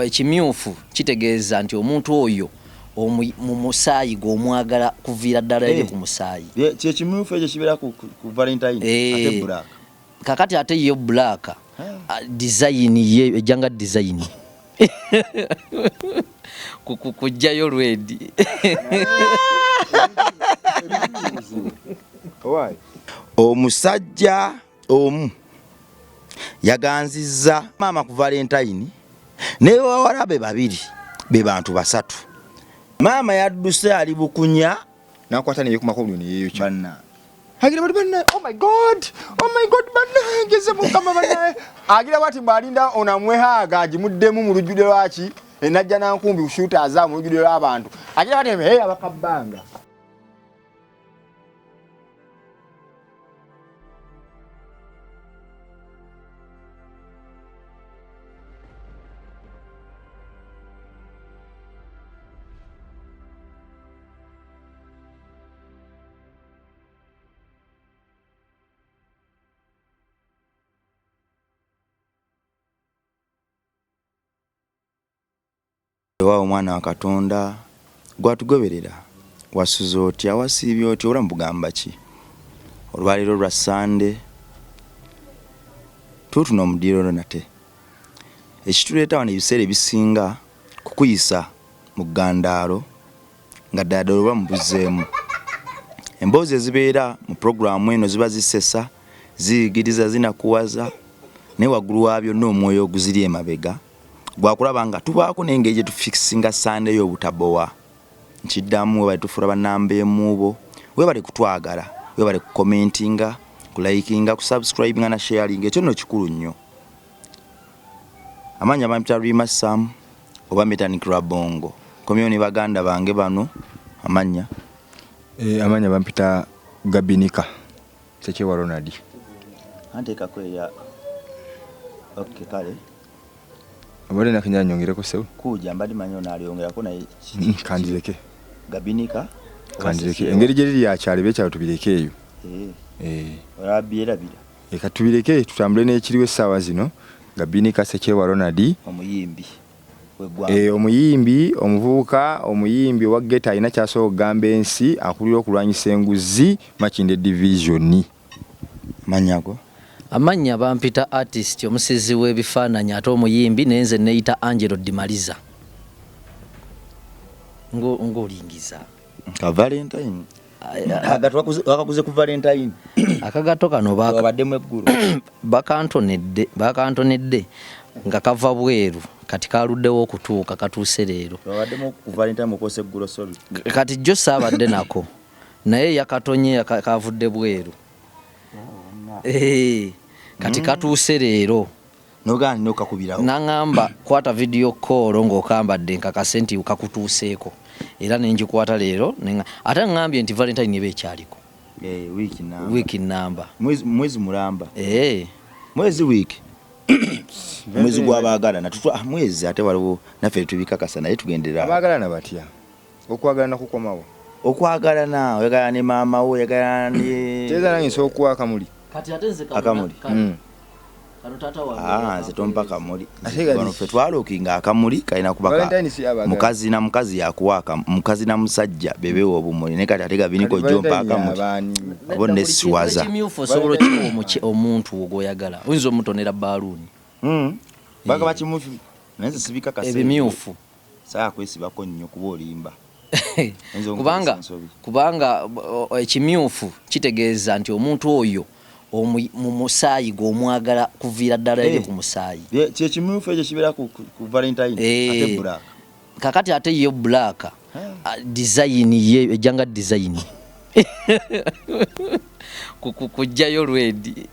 ekimyufu kitegeeza nti omuntu oyo mu musaayi gw'omwagala kuviira ddala eri ku musaayi. Kyekimyufu ekyo kibeera ku Valentine ate black. Kakati ate yo black design ye ejjanga design kujjayo red. Omusajja omu yaganzizza maama ku Valentine ne bawala be babiri be bantu basatu. Maama yadduse ali bukunya nakwata ne yekumakulu ne yeyo banna. Agira bali banna, oh my god banna ngeze mukama banna. Agira bati mbalinda onamwehaga agimuddemu mu lujjude lwaki enajja nankumbi kushuta aza mu lujjude lw'abantu. Agira bati hey abakabanga. Wa omwana wa Katonda gwatugoberera wasuza otya wasiibye otya ola mbugamba ki olwaliro lwa Sande tutuno omudiro nate ekituleeta wano ebiseera ebisinga kukuyisa mu ggandaalo nga ddala oba mubuzeemu emboozi ezibeera mu programu eno ziba zisesa ziyigiriza zinakuwaza naye waggulu waabyo n'omwoyo oguziri emabega gwakulaba nga tubaako n'engeri gye tufikisinga Sande y'obutabowa nkiddamu webale tufuula bannambe emuubo webale kutwagala webale kukomentinga kulikinga kusubscribinga na sharinga ekyo nno kikulu nnyo. Amanya bampita Rima Sam oba Mechanic Rabongo komyo ne baganda bange bano amanya amanya bampita Gabinika Sekyewa Ronald anteka kweya okay kale abale na kinyanya nyongireko sewe kuja mbadi manyo naliyongerako na kandireke Gabinika kandireke engeri gye ya kyale becha tubireke eyo olabira katubireke tutambule n'ekiriwe sawa zino. Gabinika Sekyewa Ronald omuyimbi omuyimbi omuvubuka omuyimbi wa geta ina kyaso gamba ensi akulira okulwanyisa enguzi Makinde division manyago amanya bampita artist omusizi w'ebifaananyi ate omuyimbi nenze neeyita Angelo Dimaliza ng'olingiza ka Valentine wakaguze ku Valentine akagato kano babaddemu eggulu bakantonedde nga kava bweru kati kaluddewo okutuuka katuuse leero babaddemu ku Valentine mukose eggulu sorry kati jjo saabadde nako naye yakatonye kavudde bweru kati katuuse leero nogani nokakubirawo nangamba kwata video call ng'okambadde nkakase nti kakutuuseeko era nenjikwata leero ate ngambye nti Valentine ebe ekyaliko wiki namba mwezi mulamba mwezi wiki mwezi gw'abaagala natutwa mwezi ate waliwo naffe tubikakasa naye tugendera abaagalana batya okwagalana kukomawo okwagalana oyagala ne maama wo oyagala ne teza nange nsokuwa akamuli kati ate nze akamuli kano tata wange nze tompa akamuli wano ffe twalookinga akamuli kalina kuba mukazi na mukazi yakuwaaka mukazi na musajja bebeewa obumuli naye kati ate Gabiniko jompa akamuli abo nesiwaza ekimyufu osobola okiwa omuntu ogwoyagala oyinza omutonera baaluuni baga bakimyufu naye nze sibikakasa ebimyufu saa kwesibako nnyo kuba olimba kubanga ekimyufu kitegeeza nti omuntu oyo mu musaayi gw'omwagala kuviira ddala eri ku musaayi. Kyekimyufu ekyo kibeera ku Valentine ate black. Kakati ate yo black design ye ejjanga design kujjayo red.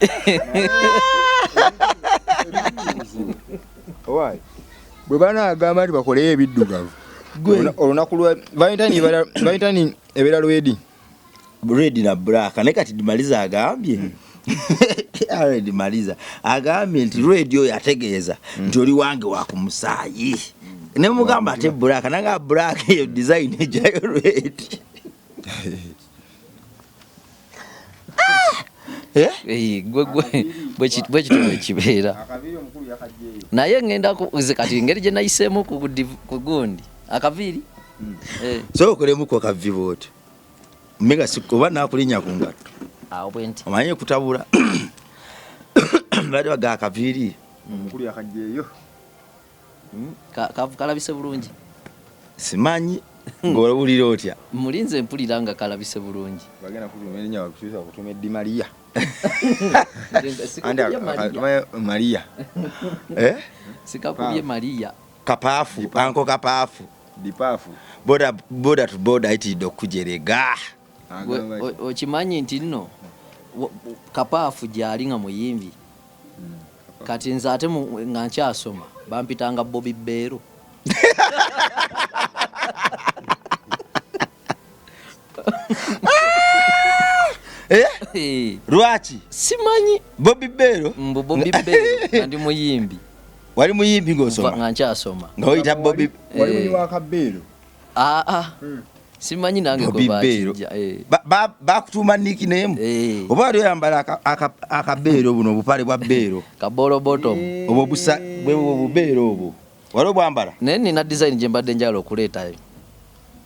Why? Bwe bana agamba nti bakole ebiddugavu olunaku lwa Valentine ebeera red na black naye kati Dimaliza agambye Red Maliza agambye nti radio yategeeza nti oli wange wa ku musaayi ne mugamba ate black nanga black yo design ejayo red gwe bwe kibeera Akaviiri omukulu yakajjeeyo. naye ngenda kati engeri gye nayiseemu ku gundi akaviiri so okolemuko akavi bwoti mega sikuba nakulinya ku ngatto awo bwenti omanye kutabula bali baga akaviiri Omukulu yakajjeeyo. kalabise bulungi simanyi ng'olabulira otya mulinze mpulira nga kalabise bulungi Bagenda kutumenya bakusubiza kutuma Di Maria. Maria. sikakubye Maria Kapaafu anko kapaafu Dipaafu. boda to boda ayitidde okujerega okimanyi nti nno kapaafu gyali nga muyimbi kati nze ate nga nkyasoma bampitanga Bobby Beero lwaki simanyi Bobby Beero mbu Bobby Beero ndi muyimbi wali muyimbi ng'osoma nga nkyasoma nga oyita Bobby Wali munyi wa Kabeero. simanyi nange Bobby Beero bakutuuma nickname oba wali oyambala akabeero buno obupale bwa beero kabolo bottom obwo obubeero obwo wali obwambala naye nina design gye mbadde njagala okuleetayo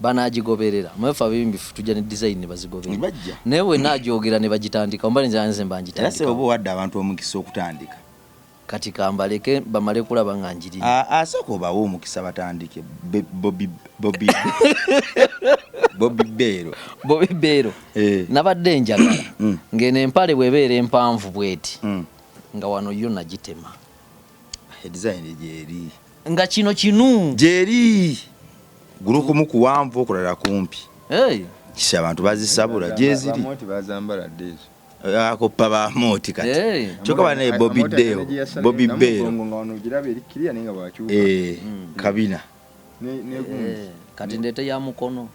banagigoberera mwefa bimbi tujja ne design ne bazigoberera bajja naye we nagyogera ne bagitandika omba nze mbangitandika era se oba wadde abantu omukisa okutandika kati kambaleke bamale kulaba nga njiri asooka obawo omukisa batandike Bobby Beero Bobby Beero nabadde njagala ngeno empale bwebeera empanvu bweti nga wano yo nagitema design gyeri nga kino kinu gyeri gulukumu kuwanvu okulala kumpi kisa abantu bazisabula gyeziri bazambala dezo akoppa ba moti kati kyokka bane Bobby Beero kabina kati ndete ya mukono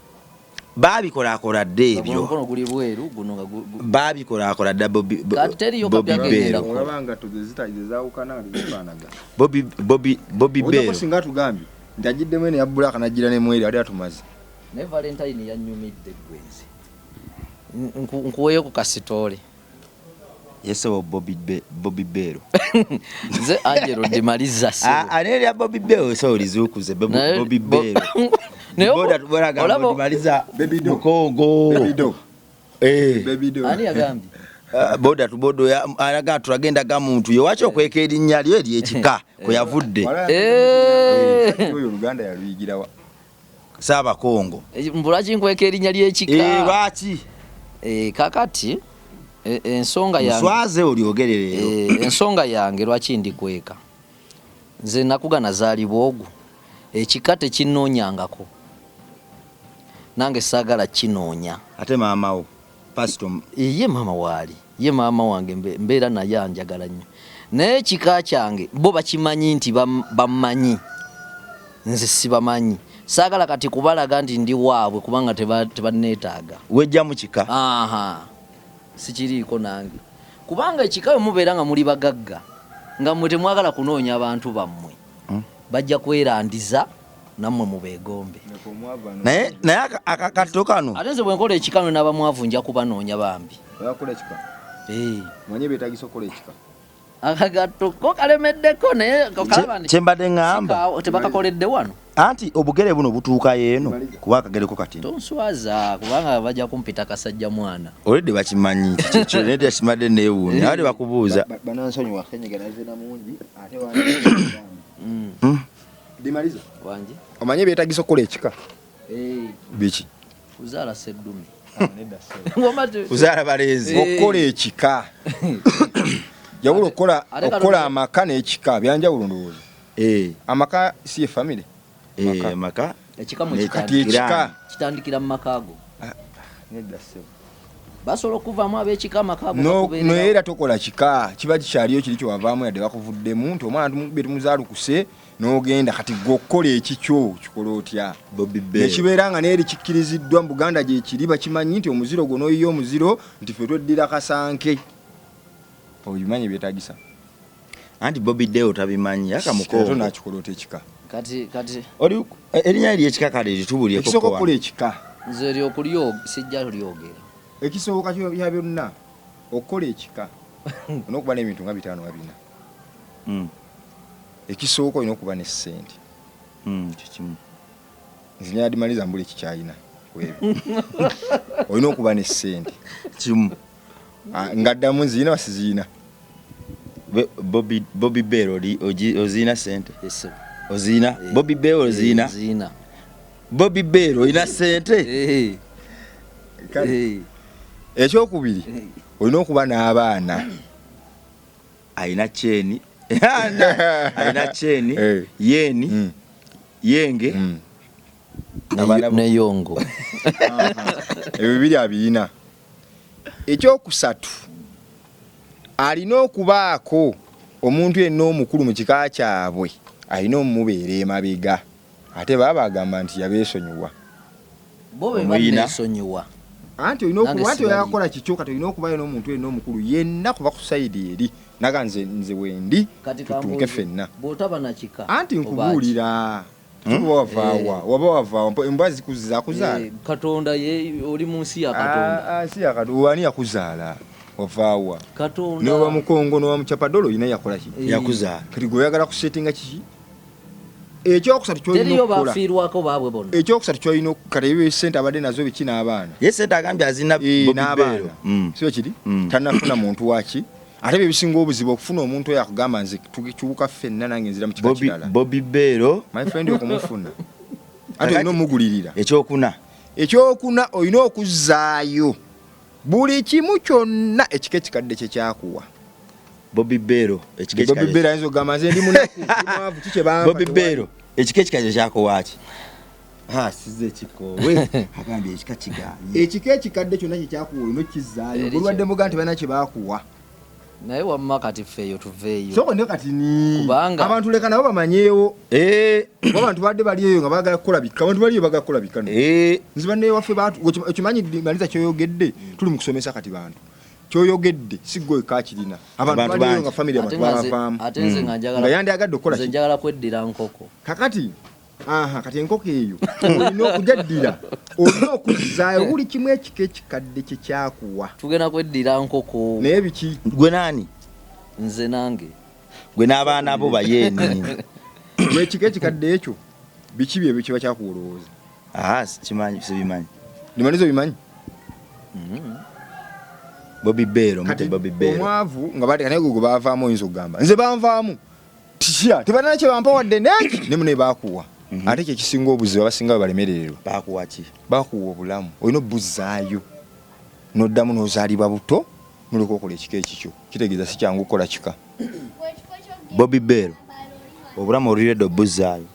babikola-koladde ebyo mukono guli bweru guno nga babikola-koladde Bobby Beero olabanga tuzezawukana zifaanaga Bobby Beero singa tugambye ndagiddemu ene ya black nagira ne mweri ali atumaze ne Valentine yanyumidde gwenzi nkuweyo ku kasitole yesewo Bobby Beero nze Angelo Demaliza aneri ya Bobby Beero so lizukuze Bobby Beero boda Demaliza mukongo ani yagambye boda tubodo alaga tulagenda ga muntu yo wacho okweka erinnya lyo eryekika kwe yavudde oyo Uganda yaluyigirawa Saba Kongo mbulaki nkweka erinnya ly'ekika lwaki kakati ensonga yange swaze olyogerere ensonga yange lwaki ndikweka nze nakugana zaalibwa ogwo ekika tekinnoonyangako nange saagala kinoonya ate maamawo pastor ye maama waali ye maama wange mbeera naye anjagala nnyo naye ekika kyange bo bakimanyi nti bamanyi nze sibamanyi saagala kati kubalaga nti ndi waabwe kubanga tebanneetaaga wejja mu kika sikiriiko nange kubanga ekika we mubeera nga muli bagagga nga mmwe temwagala kunoonya abantu bammwe bajja kwerandiza nammwe mubeegombe naye akakatto kano ate nze bwe nkola ekikano n'abamwavu nja kubanoonya bambi manye beetagisa okukola ekika akagatto ko kalemeddeko naye kyembadde ŋŋamba tebakakoledde wano anti obugere buno butuuka yeeno kuba akagereko kati tonswaza kubanga bajja kumpita kasajja mwana olwedde bakimanyi kikyo naye tekimadde neewuunya ate bakubuuza banansonyiwa kenyeganazeena mungi ate Dimaliza wangi omanye beetagisa okukola ekika biki kuzaala seddume kuzaala baleezi okukola ekika yabula okukola amaka n'ekika byanjawulo ndowooza amaka si ye famire maka kati ekika kitandikira mu makaago basobola okuvaamu ab'ekika amakaago naye era tokola kika kiba kikyaliyo kiri kyewavaamu yadde bakuvuddemu nti omwana betumuzaalukuse n'ogenda kati gwokukola ekikyo kikola otya nekibeera nga neeri kikkiriziddwa mu Buganda gyekiri bakimanyi nti omuziro gwo n'oyiyo omuziro nti ffe tweddira kasanke obimanyi byetagisa anti Bobby Beero tabimanyi akamukoto nakikola ota ekika kati oli erinnya ery'ekika kale litubulyeko ekisooka okukola ekika nze sijja lyogera ekisooka kya byonna okukola ekika olina okuba n'ebintu nga 5 4. Ekisooka olina okuba ne ssente. Kikimu. Nze nyadimaliza mbuli kikyayina kwebyo. Olina okuba ne ssente. Kimu. Ngaddamu nzina wasizina. Bobby Bear ozina sente. Yes. Ozina. Bobby Bear ozina. Zina. Bobby Bear olina sente. Ekyokubiri olina okuba n'abaana. Alina cheni. Alina cheni. Yeni. Yenge. Ne yongo. Ebyo biri abirina. Ekyokusatu alina okubaako omuntu yenna omukulu mu kika kyabwe alina omubeera emabega ate baba bagamba nti yabeesonyiwa. Bo be banesonyiwa. Anti olina okuba nti oyakola kikyo kati olina okubayo n'omuntu yenna omukulu yenna kuba ku sayidi eri naga nze wendi tutuuke ffenna. Bw'otaba na kika. Anti nkubuulira waba wava embwa zikuzaala. Katonda ye oli mu nsi ya Katonda. Si ya Katonda ani yakuzaala wavaawa. Katonda n'oba mukongo n'oba mucapadolo yina yakola ki yakuzaala. Kati gwe oyagala kusetinga kiki. Ekyokusatu kyolina okukola. Teriyo bafiirwako baabwe bonna. Ekyokusatu kyolina okukata ebyo ssente abadde nazo biki n'abaana. Ye sente agambye azina Bobby Bear. Sio kiri tannafuna muntu waki. Ate bye bisinga obuzibu okufuna omuntu oyo akugamba nze tukikyuka ffenna nange nzira mu kika kirala. Bobby Bear my friend okumufuna. Ate olina omugulirira. Ekyokuna olina okuzzaayo buli kimu kyonna ekika ekikadde kye kyakuwa. Bobby Bear ekika Bobby Bear ayinza okugamba nze ndi munaku mwavu kiki bampa. Bobby Bear ekika ekikadde kyakuwa ki? Size kikowe. Agambye ekika kiganye. Ekika ekikadde kyonna kye kyakuwa olina okizzaayo. Bulwadde muga nti balina kye baakuwa. Naye wamma kati ffeeyo tuveeyo. Soko ne kati ni kubanga abantu leka nabo bamanyeewo. Abantu badde bali eyo nga baagala kukola bika. Abantu bali eyo baagala kukola bika. Nziba ne waffe baatu okimanyi maliza kyoyogedde tuli mu kusomesa kati bantu. Kyoyogedde siggo ekakirina. Abantu bali eyo nga family abantu bavaamu. Ate nze nga nga yandi agadde okukola nze njagala kweddira nkoko. Kakati kati enkoko eyo olina okujaddira olina okuzzaayo buli kimu ekika ekikadde kye kyakuwa. Tugenda kweddira nkoko. Naye biki? Gwe nani? Nze nange. Gwe n'abaana bo bayeni. Gwe ekika ekikadde ekyo biki bye kiba kyakuwolowooza? Sikimanyi sibimanyi. Nimalizo bimanyi? Bobby Bear omute Bobby Bear. Omwavu nga bali kanaye gwe baavaamu oyinza okugamba nze banvaamu. Tisha tebalina kye bampa wadde neki ne mune baakuwa. Ate kye kisinga obuzibu abasinga balemererwa. Baakuwa ki? Baakuwa obulamu. Olina obuzzaayo n'oddamu n'ozaalibwa buto n'oleka okola ekika ekikyo. Kitegeeza si kyangu kukola kika. Bobby Bear obulamu oluliredde obuzzaayo.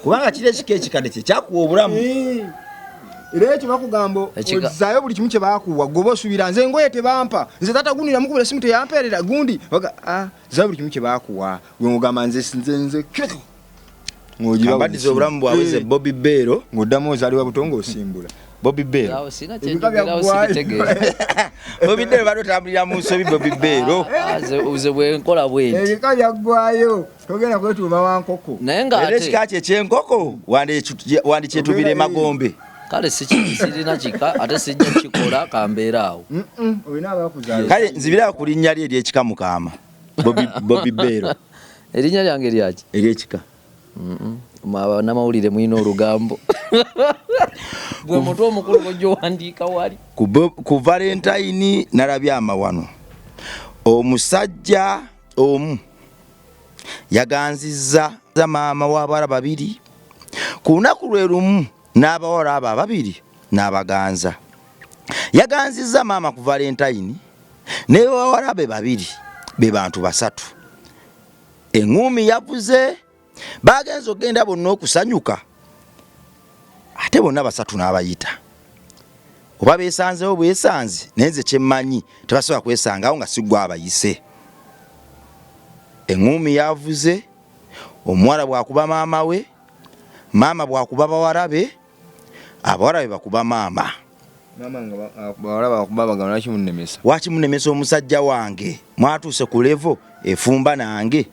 Kubanga kiri ekika ekikadde kye kyakuwa obulamu. Era ekyo bakugamba ozzaayo buli kimu kye baakuwa goba osuubira nze engoye tebampa nze taata gundi namukubira simu teyampeerera gundi zaayo buli kimu kye baakuwa gwe ngamba nze ng'ogibabadiza obulamu bwawe ze Bobby Bear ng'oddamu ozaalibwa buto ng'osimbula. Bobby Bear Bobby Bear bado tambulira mu nsobi Bobby Bear uze bwenkola bwenti ebika byaggwayo togenda kwetuuma wa nkoko naye nga ate ekika kye ekyenkoko wandikyetubira emagombe. Kale sirina kika ate sijja kikola kambeera awo. Olina abakuzaala. Kale nzibira ku linnya lye ery'ekika Mukama. Bobby Bear. Erinnya lyange lyaki? Ery'ekika. Namawulire mwina olugambo. Gwe mutu omukulu gojjo wandiika wali. Ku Valentine nalabye amawano. Omusajja omu yaganzizza maama w'abawala babiri. Ku lunaku lwe lumu n'abawala abo ababiri n'abaganza. Yaganzizza maama ku Valentine ne bawala be babiri be bantu basatu. Eŋŋumi yavuze bagenza ogenda bonna okusanyuka ate bonna basatu n'abayita. Oba beesanzewo bwesanze naye nze kyemmanyi tebasobola kwesangawo nga si gwe abayise. Eŋŋumi yavuze omuwala bw'akuba maama we, maama bw'akuba bawala be, abawala be bakuba maama. Wakimunemesa omusajja wange mwatuuse ku levo efumba nange.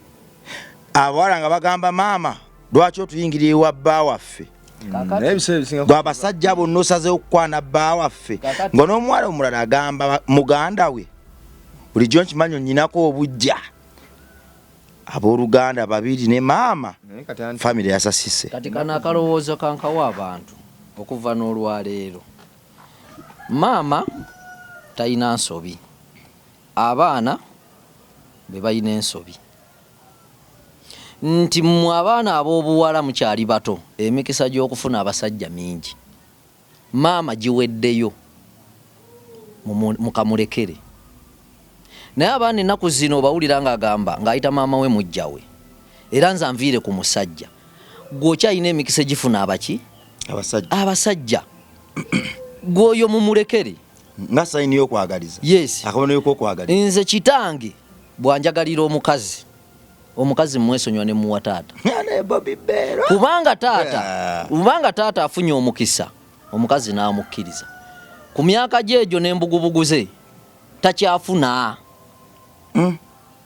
Abawala nga bagamba maama lwaki otuyingirira ewa bba waffe. Gwe abasajja bonna osazeewo okukwana bba waffe nga n'omuwala omulala agamba muganda we bulijjo nkimanyi nnyinako obujja abooluganda babiri ne maama famire yasasise. Kati kana akalowoozo kankawa abantu okuva n'olwaleero. Maama talina nsobi, abaana be balina ensobi. Nti mmwe abaana ab'obuwala mukyali bato, emikisa gy'okufuna abasajja mingi. Maama giweddeyo mukamulekere. Naye abaana ennaku zino bawulira ng'agamba ng'ayita maama we mujja we, era nze anviire ku musajja. Gw'okyalina emikisa gifuna abaki? Abasajja. Gw'oyo mumulekere. Nga sayini y'okwagaliza. Yes. Akaboneyo k'okwagaliza. Nze kitange bwanjagalira omukazi, omukazi mwesonyiwa ne muwa taata. Kubanga taata afunye omukisa, omukazi n'amukkiriza. Ku myaka gy'egyo n'embugubugu ze takyafuna.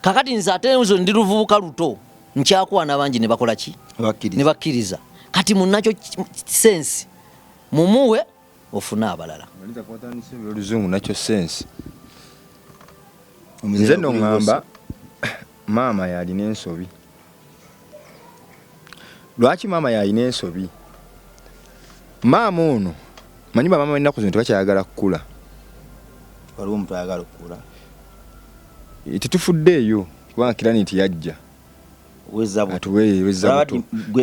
Kakati nze ate nzo ndi luvubuka luto, nkyakwana bangi ne bakola ki? Ne bakkiriza. Kati munnakyo sensi mumuwe ofuna abalala. Oluzungu nakyo sensi. Nze no ngamba maama yalina ensobi. Lwaki maama yalina ensobi? Maama ono manyi bamaama ennaku zino tebakyayagala kukula. Waliwo omuntu ayagala okukula. Tetufuddeeyo kubanga kiraniti yajja. Wezza buto.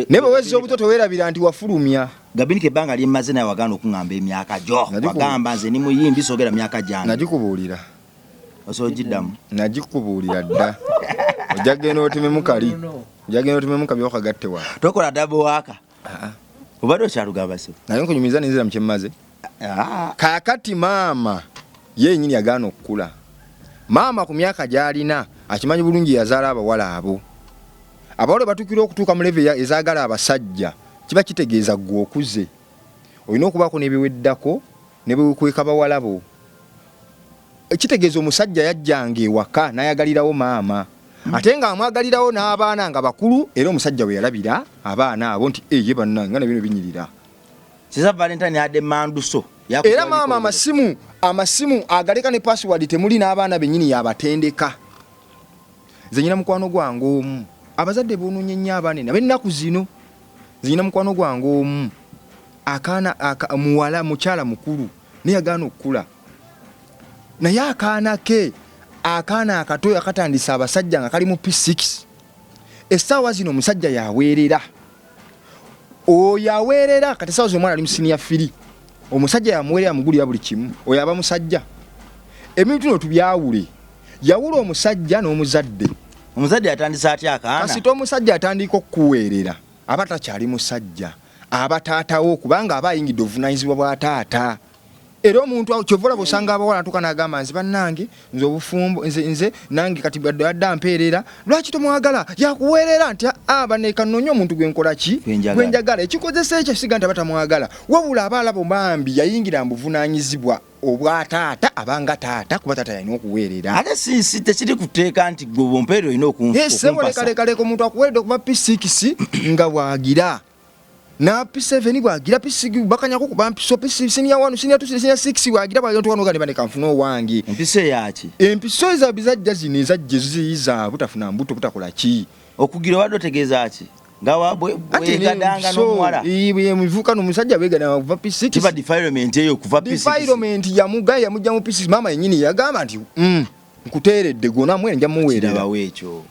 Ne bwe wezza obuto teweerabira nti wafulumya. Gabini kebbanga lyemmaze naye wagaana okuŋŋamba emyaka gyo. Wagamba nze ni muyimbi soogera myaka gyange. Nagikubuulira. Osoogiddamu? Nagikubuulira dda. Ojja kgenda otememu kali. Ojja kgenda otememu kabi okagatte wa. Tokola dabo waaka. Obadde okyalugamba so. Naye nkunyumiza nenzira mu kyemmaze. Kaakati maama yennyini yagaana okukula. Maama ku myaka gy'alina akimanyi bulungi yazaala abawala abo. Abawala batuukira okutuuka mu level ezaagala abasajja, kiba kitegeeza ggwe okuze. Olina okubaako n'ebiweddako ne bikweka bawala bo. Ekitegeeza omusajja yajjanga ewaka n'ayagalirawo maama. Ate nga amwagalirawo n'abaana nga bakulu, era omusajja we yalabira abaana abo nti ye bannange nga ne bino binyirira. Kiza Valentine yadde manduso. Era maama amasimu agaleka ne password temuli n'abaana bennyini yabatendeka. Nze nyina mukwano gwange omu. Abazadde boononye nnyo abaana ab'ennaku zino. Nze nyina mukwano gwange omu. Akaana muwala mukyala mukulu naye yagaana okukula. Naye akaana akato akatandisa abasajja nga kali mu P6. Essaawa zino omusajja yaweerera. Oyo aweerera kati essaawa zino omwana ali mu senior 3. Omusajja yamuweerera mugulira buli kimu. Oyo aba musajja. Ebintu bino tubyawule. Yawula omusajja n'omuzadde. Omuzadde atandisa atya akaana? Kasita omusajja atandika okuweerera aba takyali musajja. Aba taatawo kubanga aba ayingidde obuvunaanyizibwa bwa taata. Era omuntu kyovola bosanga abawala atuka n'agamba nze bannange nze obufumbo nze nange kati badda mpeerera. Lwaki tomwagala? Yakuweerera nti baneka nnonye omuntu gwenkola ki? Gwenjagala. Ekikozesa ekyo siga nti batamwagala. Wabula abalabo bambi yayingira mu buvunaanyizibwa obwa taata abanga taata kuba taata yalina okuweerera. Ate si tekiri kuteeka nti gwe bompeero olina okumpasa. Leka omuntu akuweeredde okuba P6 nga bwagira. Na P7 bwagira P6 bakanyako kuba mpiso P6 senior 1 senior 2 senior 6 bwagira bwa yonto wano gane kanfuno wangi. Empiso yaki? Empiso za bizajja ziniza jeziza butafuna mbuto butakola ki? Okugira wadde otegeeza ki? Nga wegadanga n'omuwala. Iye muvuka n'omusajja wegana kuva P6. Kiba defilement eyo kuva P6. Defilement ya mujja mu P6 mama yenyini yagamba nti nkuteeredde gona mwe nja muweerera. Kiraba weekyo.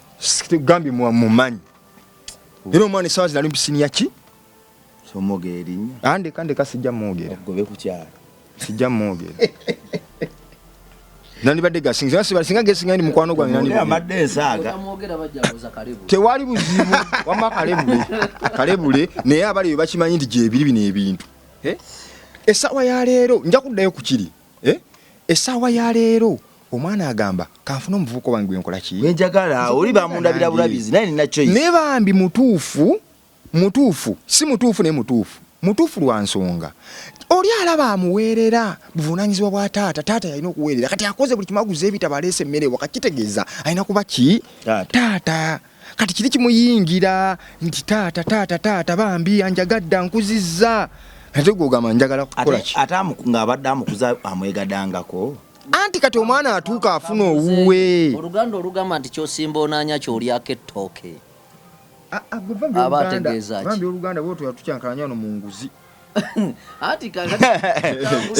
Gambi mumanyi. Era omwana sawa zali mpisinia ki? Somogeri nnyo. Andeka sijja mwogera. Gobe ku kyalo. Sijja mwogera. Nani badde gasinga singa gesinga ndi mukwano gwange nani. Amadde ensaaga. Mwogera bajjabuza karibu. Tewali buzibu wama kalebule naye abali bakimanyi nti gye biri bino ebintu. Essaawa ya leero nja kuddayo ku kiri. Essaawa ya leero omwana agamba kanfuna omuvuko wange gwenkola ki? Wenjagala oli bamundabira bulabizi naye nina choice. Ne bambi mutuufu si mutuufu ne mutuufu lwa nsonga oli alaba amuweerera buvunaanyizibwa bwa taata yalina okuweerera kati akoze buli kimaguza ebitabo aleese emmere wakakitegeeza alina kuba ki taata kati kiri kimuyingira nti taata bambi anjagadde ankuzizza ate gwogamba njagala kukola ki ate nga abadde amukuza amwegadangako anti kati omwana atuuka afuna owuwe oluganda olugamba nti kyosimba onaanya kyolyako ettooke aba ategeeza ki oluganda bwoto yatucyankalanya no mu nguzi ati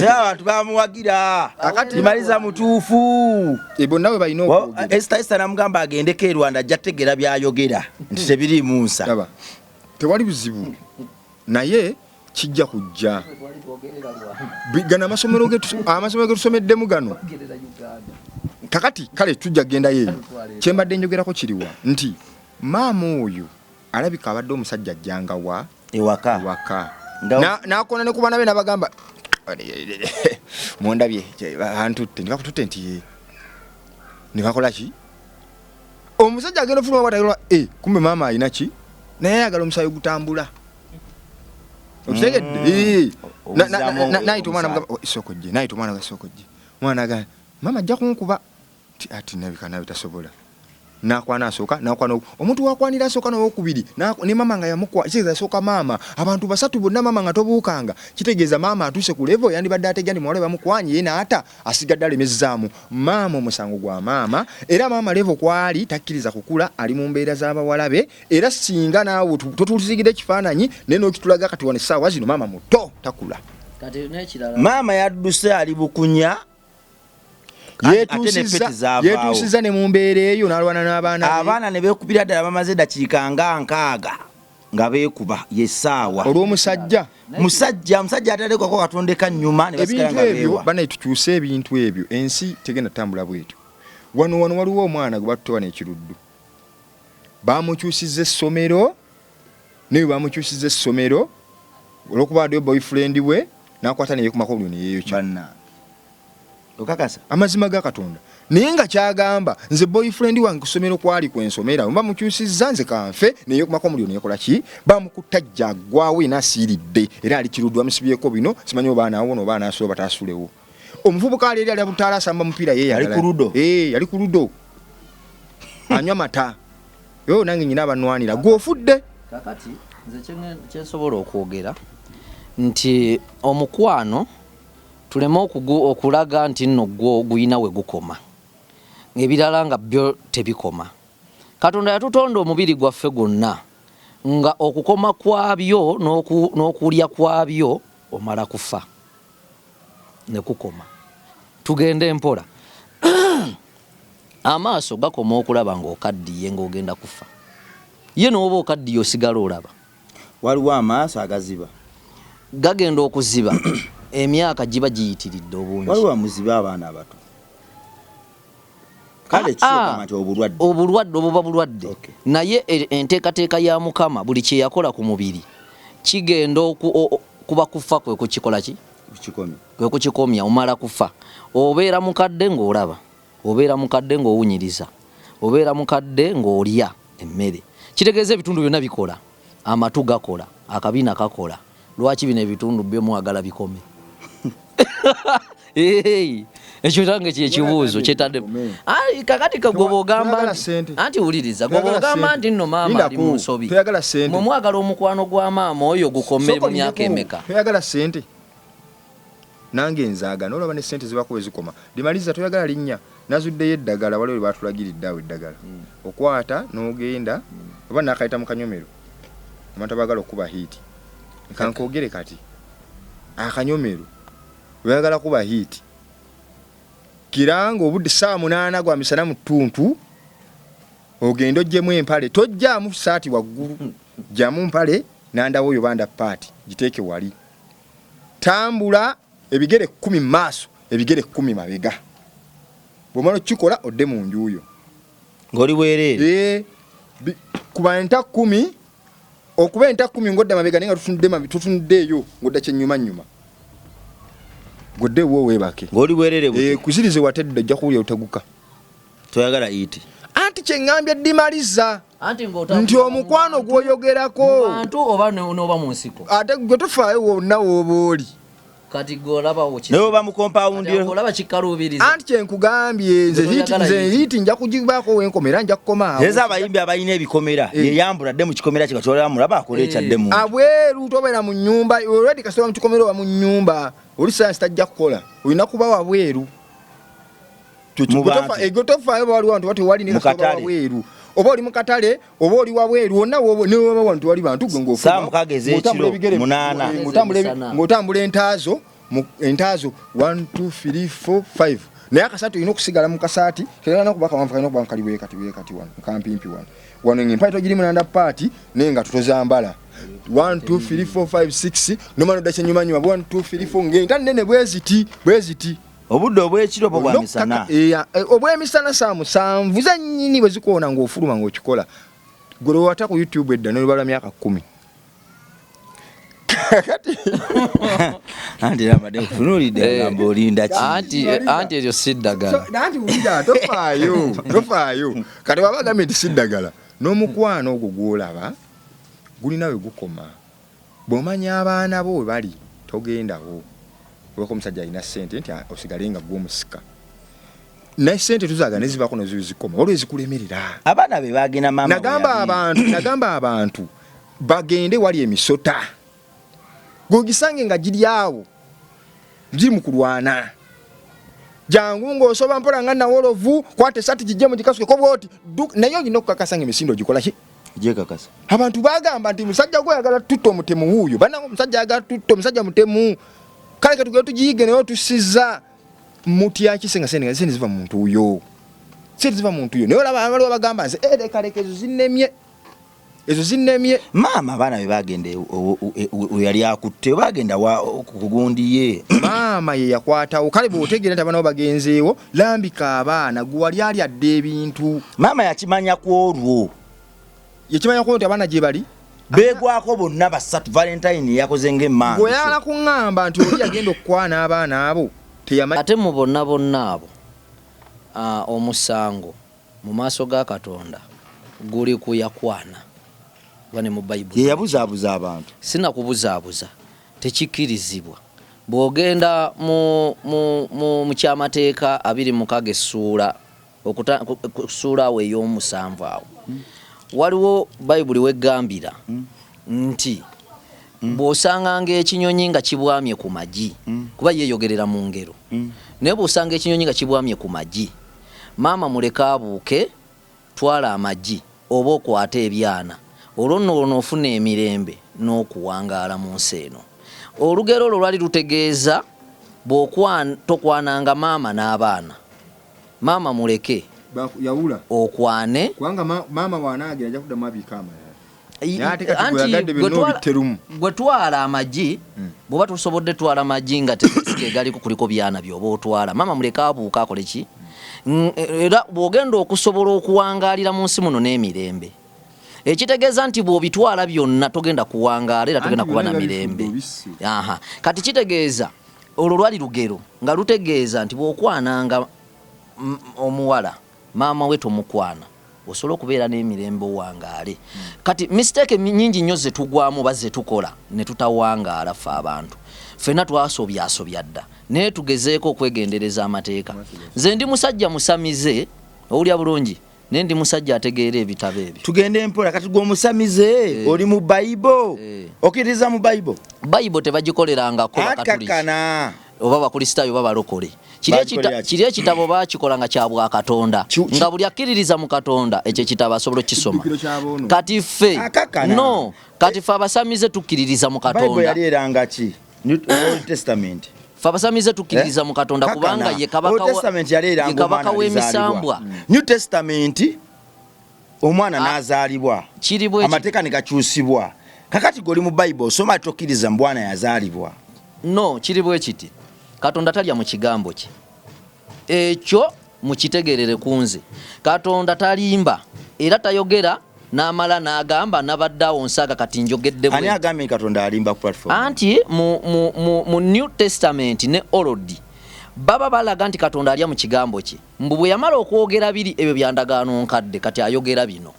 abantu bamuwagira akati maliza mutuufu bonna we balina okwogera Esther namugamba agendeko e Rwanda ajja tegera byayogera nti tebiri munsa tewali buzibu naye kijja kujja gana amasomero getusomeddemu gano kakati kale tujja kgenda yeeyo kyembadde njogerako kiriwa nti maama oyo alabika abadde omusajja ajjangawa ewaka nakona ne kubaana be nabagamba mondabye antutte nibakutute nti nibakola ki omusajja agenda ofuluma batagirwa kumbe maama alina ki naye ayagala omusayo gutambula okitegedde nayita omwana isokojje nayita omwana gasokojje omwana agamba maama ajja kunkuba ati nabika nawe tasobola nakwana asooka nakwana omuntu wakwanira asooka n'owokubiri ne maama nga yamukwa kitegeeza asooka maama abantu basatu bonna maama nga tobuukanga kitegeeza maama atuuse ku levo yandibadde ategya ndi muwala bamukwanye ye naata asigadde alemezzaamu maama omusango gwa maama era maama levo kwali takkiriza kukula ali mu mbeera z'abawala be era singa naawe totuusigidde ekifaananyi naye n'okitulaga kati wane essaawa zino maama muto takula maama yadduse ali bukunya yetuusiza ne mu mbeera eyo n'alwana n'abaana ne beekubira ddala bamaze eddakiika nga 6 nga beekuba yessaawa olw'omusajja musajja atalekwako katondeka nnyuma ne basigala nga beewa banaye tukyuse ebintu ebyo ensi tegenda tambula bwetyo wano waliwo omwana gwe batutewa n'ekiruddu bamukyusizza essomero naye bamukyusizza essomero olw'okuba addeyo boyfriend we n'akwata neyeekumako buli neyeeyokya okakasa amazima ga Katonda naye nga kyagamba nze boyfriend wange kusomero kwali kwensomera bamukyusizza nze kanfe neyeekumako mulyo neyekola ki bamukutta jjagwawe nasiiridde era ali kiruddu amusibyeko bino simanyi oba anaawo n'oba anaasula bataasulewo omuvubuka ali eri ali abutaala asamba mupiira yeeyagala yali ku ludo anywa mata yo nange nyina abanwanira gw'ofudde kakati nze kyensobola okwogera nti omukwano tuleme okulaga nti nno gwo guyina we gukoma ebirala nga byo tebikoma Katonda yatutonda omubiri gwaffe gwonna nga okukoma kwabyo n'okulya kwabyo omala kufa ne kukoma tugende mpola amaaso gakoma okulaba ng'okaddiye ng'ogenda kufa ye n'oba okaddiye osigala olaba waliwo amaaso agaziba gagenda okuziba emyaka giba giyitiridde obungi waliwo muziba abaana abato kale kisoma nti obulwadde obuba bulwadde naye enteekateeka ya Mukama buli kye yakola ku mubiri kigenda kuba kufa kwe kukikola ki kwe kukikomya omala kufa obeera mukadde ng'olaba obeera mukadde ng'owunyiriza obeera mukadde ng'olya emmere kitegeeza ebitundu byonna bikola amatu gakola akabina kakola lwaki bino ebitundu byo mwagala bikome ekyo tange kyekibuuzo kyetadde kakati kagoba ogamba anti wuliriza goba ogamba nti nno maama ali mu nsobi mwe mwagala omukwano gwa maama oyo gukome mu myaka emeka toyagala ssente nange nzaaga n'olaba ne ssente zibakuba ezikoma limaliza toyagala linnya nazuddeyo eddagala waliwo batulagiridde awo eddagala okwata n'ogenda oba nakayita mu kanyomero abantu abagala okuba hiiti kankogere kati akanyomero oyagala kuba hiiti kiranga obudde saa 8 gwa misana mu ttuntu ogenda ogyemu empale tojjaamu saati waggulu jjamu mpale nandawo oyo banda paati giteeke wali tambula ebigere 10 maaso ebigere 10 mabega bw'omala okikola odde mu njuuyo ng'oli bwereere kuba enta 10 okuba enta 10 ng'odda mabega naye nga tutunuddeeyo ng'odda kyennyuma godde wo weebake ng'oli bwereere kuzirize watedde ojja kuwulya oteguka toyagala iti anti kyeŋŋambye ddimaliza nti omukwano gw'oyogerako bantu oba n'oba mu nsiko ate gwe tofaayo wonna w'oba oli kati golaba naye oba mu compound olaba kikaluubiriza anti kyenkugambye nze hiiti nja kugibaako wenkomera nja kukoma eza abayimbi abalina ebikomera yeyambula dde mu kikomera kye kati olaba mulaba akola ekyadde mu abweru tobeera mu nnyumba olwedi kasita mu kikomera oba mu nnyumba oli sayansi tajja kukola olina kuba wabweru egotofa ebo waliwo watu wali ne kasaba weru oba oli mukatale oba oli wabweru wonna ne waba wantu wali bantu gwe ngofuna saa mukageze ekiro 8 ngotambula entazo 1 2 3 4 5 naye akasatu ino kusigala mu kasaati kera na kubaka wanfaka ino kubaka liwe kati wano kampimpi wano ngempaito giri munanda party nenga tutozambala 1 2 3 4 5 6 nomano dache nyuma 1 2 3 4 ngenda nene bweziti obudde obwekiro bwa misana obwemisana samu za nyini bwezikuona ng'ofuluma ng'okikola golo wata ku YouTube edda ne bala myaka 10 anti ramade funulide ngambo olinda ki anti eryo siddagala anti ulida tofayo kati babagambe nti siddagala n'omukwano ogwo gwolaba gulinawe gukoma bw'omanya abaana bo bali togendawo wako musajja alina ssente nti osigalenga gw'omusika naye ssente tuzaga nezibako nezikoma waliwo ezikulemerera abaana be bagenda mama nagamba abantu bagende wali emisota gogisange nga giri awo giri mu kulwana jangu ng'osoba mpola nga nawolovu kwate sati gijje mu gikasuke ko bwoti naye olina okukakasanga emisindo gikola ki jekakasa abantu bagamba nti musajja gwe yagala tutta omutemu wuuyo banango musajja yagala tutta omusajja mutemu kale katugere tugiyige naye tusiza mutya kisenga sene ziva muntu uyo naye olaba abaliwo bagamba nze leka ezo zinnemye maama abaana be bagende yali akutte bagenda kugundiye maama ye yakwatawo kale bw'otegeera nti abaana bo bagenzeewo lambika abaana gwe wali alyadde ebintu maama yakimanya ku olwo nti abaana gye bali begwako bonna basatu Valentine yakoze ng'emmangu gwe yala kuŋŋamba nti oli yagenda okukwana abaana abo ate mu bonna abo omusango mu maaso ga Katonda guli ku yakwana bane mu Bible ye yabuzaabuza abantu sinakubuzaabuza tekikkirizibwa bw'ogenda mu kyamateeka 26 essuula awo ey'omusanvu awo waliwo Bible wegambira nti bw'osanganga ekinyonyi nga kibwamye ku magi kuba yeeyogerera mu ngero naye bw'osanga ekinyonyi nga kibwamye ku magi maama muleka abuuke twala amagi oba okwata ebyana olwo nno ofuna emirembe n'okuwangaala mu nsi eno olugero olwo lwali lutegeeza tokwananga maama n'abaana maama muleke yawula okwane kubanga maama wanaagira ajja kuddamu abikama gwe twala amagi bw'oba tusobodde twala amagi nga tegaliko kuliko byana by'oba otwala maama muleka abuuka akole ki era bw'ogenda okusobola okuwangaalira mu nsi muno n'emirembe ekitegeeza nti bw'obitwala byonna togenda kuwangaala era togenda kuba na mirembe kati kitegeeza olwo lwali lugero nga lutegeeza nti bw'okwananga omuwala maama we tomukwana osobola okubeera n'emirembe owangaale kati mistake nyingi nnyo zetugwamu oba zetukola ne tutawangaala ffe abantu ffenna twasobyasobya dda naye tugezeeko okwegendereza amateeka nze ndi musajja musamize owulya bulungi naye ndi musajja ategeera ebitabo ebyo tugende mpola kati gwe omusamize oli mu Bible okkiriza mu Bible tebagikolerangako bakatuliki oba bakristaayo oba balokole kiri ekitabo bakikola nga kya bwa Katonda nga buli akkiririza mu Katonda ekyo ekitabo asobola okukisoma kati ffe abasamize tukkiririza mu Katonda Bible yali eranga ki Old Testament abasamize tukkiririza mu Katonda kubanga ye kabaka w'emisambwa New Testament omwana n'azaalibwa amateeka ne gakyusibwa kakati goli mu Bible osoma tokkiriza mbwana yazaalibwa no kiri bwe kiti Katonda talya mu kigambo kye ekyo mukitegerere kunze Katonda talimba era tayogera n'amala n'agamba nabaddawo nsaga kati njogedde ani agambe Katonda alimba ku platform anti mu New Testament ne Old baba balaga nti Katonda alya mu kigambo kye mbu bwe yamala okwogera biri ebyo byandagaano nkadde kati ayogera bino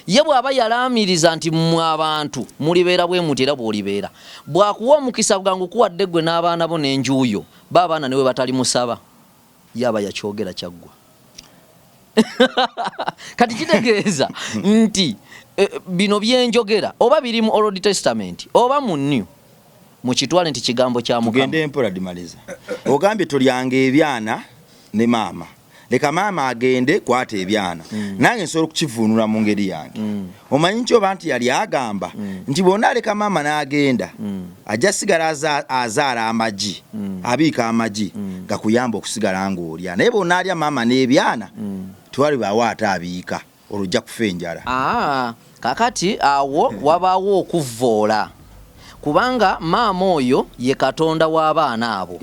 ye bw'aba yalaamiriza nti mmwe abantu mulibeera bwe muti era bw'olibeera bw'akuwa omukisa bwangu kuwadde ggwe n'abaana bo n'enjuuyo baabaana ne bwe batali musaba yaba yakyogera kyaggwa kati kitegeeza nti bino byenjogera oba biri mu Old Testament oba mu New mukitwale nti kigambo kya Mukama tugende mpola dimaliza ogambye tolyanga ebyana ne maama leka maama agende kwata ebyana nange nsobola okukivuunula mu ngeri yange omanyi nti oba nti yali agamba nti bwonna leka maama n'agenda ajja sigala azaala amagi abiika amagi gakuyamba okusigala ng'olya naye bwonna alya maama n'ebyana tewalibaawo ate abiika olwojja kufa enjala. Kakati awo wabaawo okuvvoola kubanga maama oyo ye Katonda w'abaana abo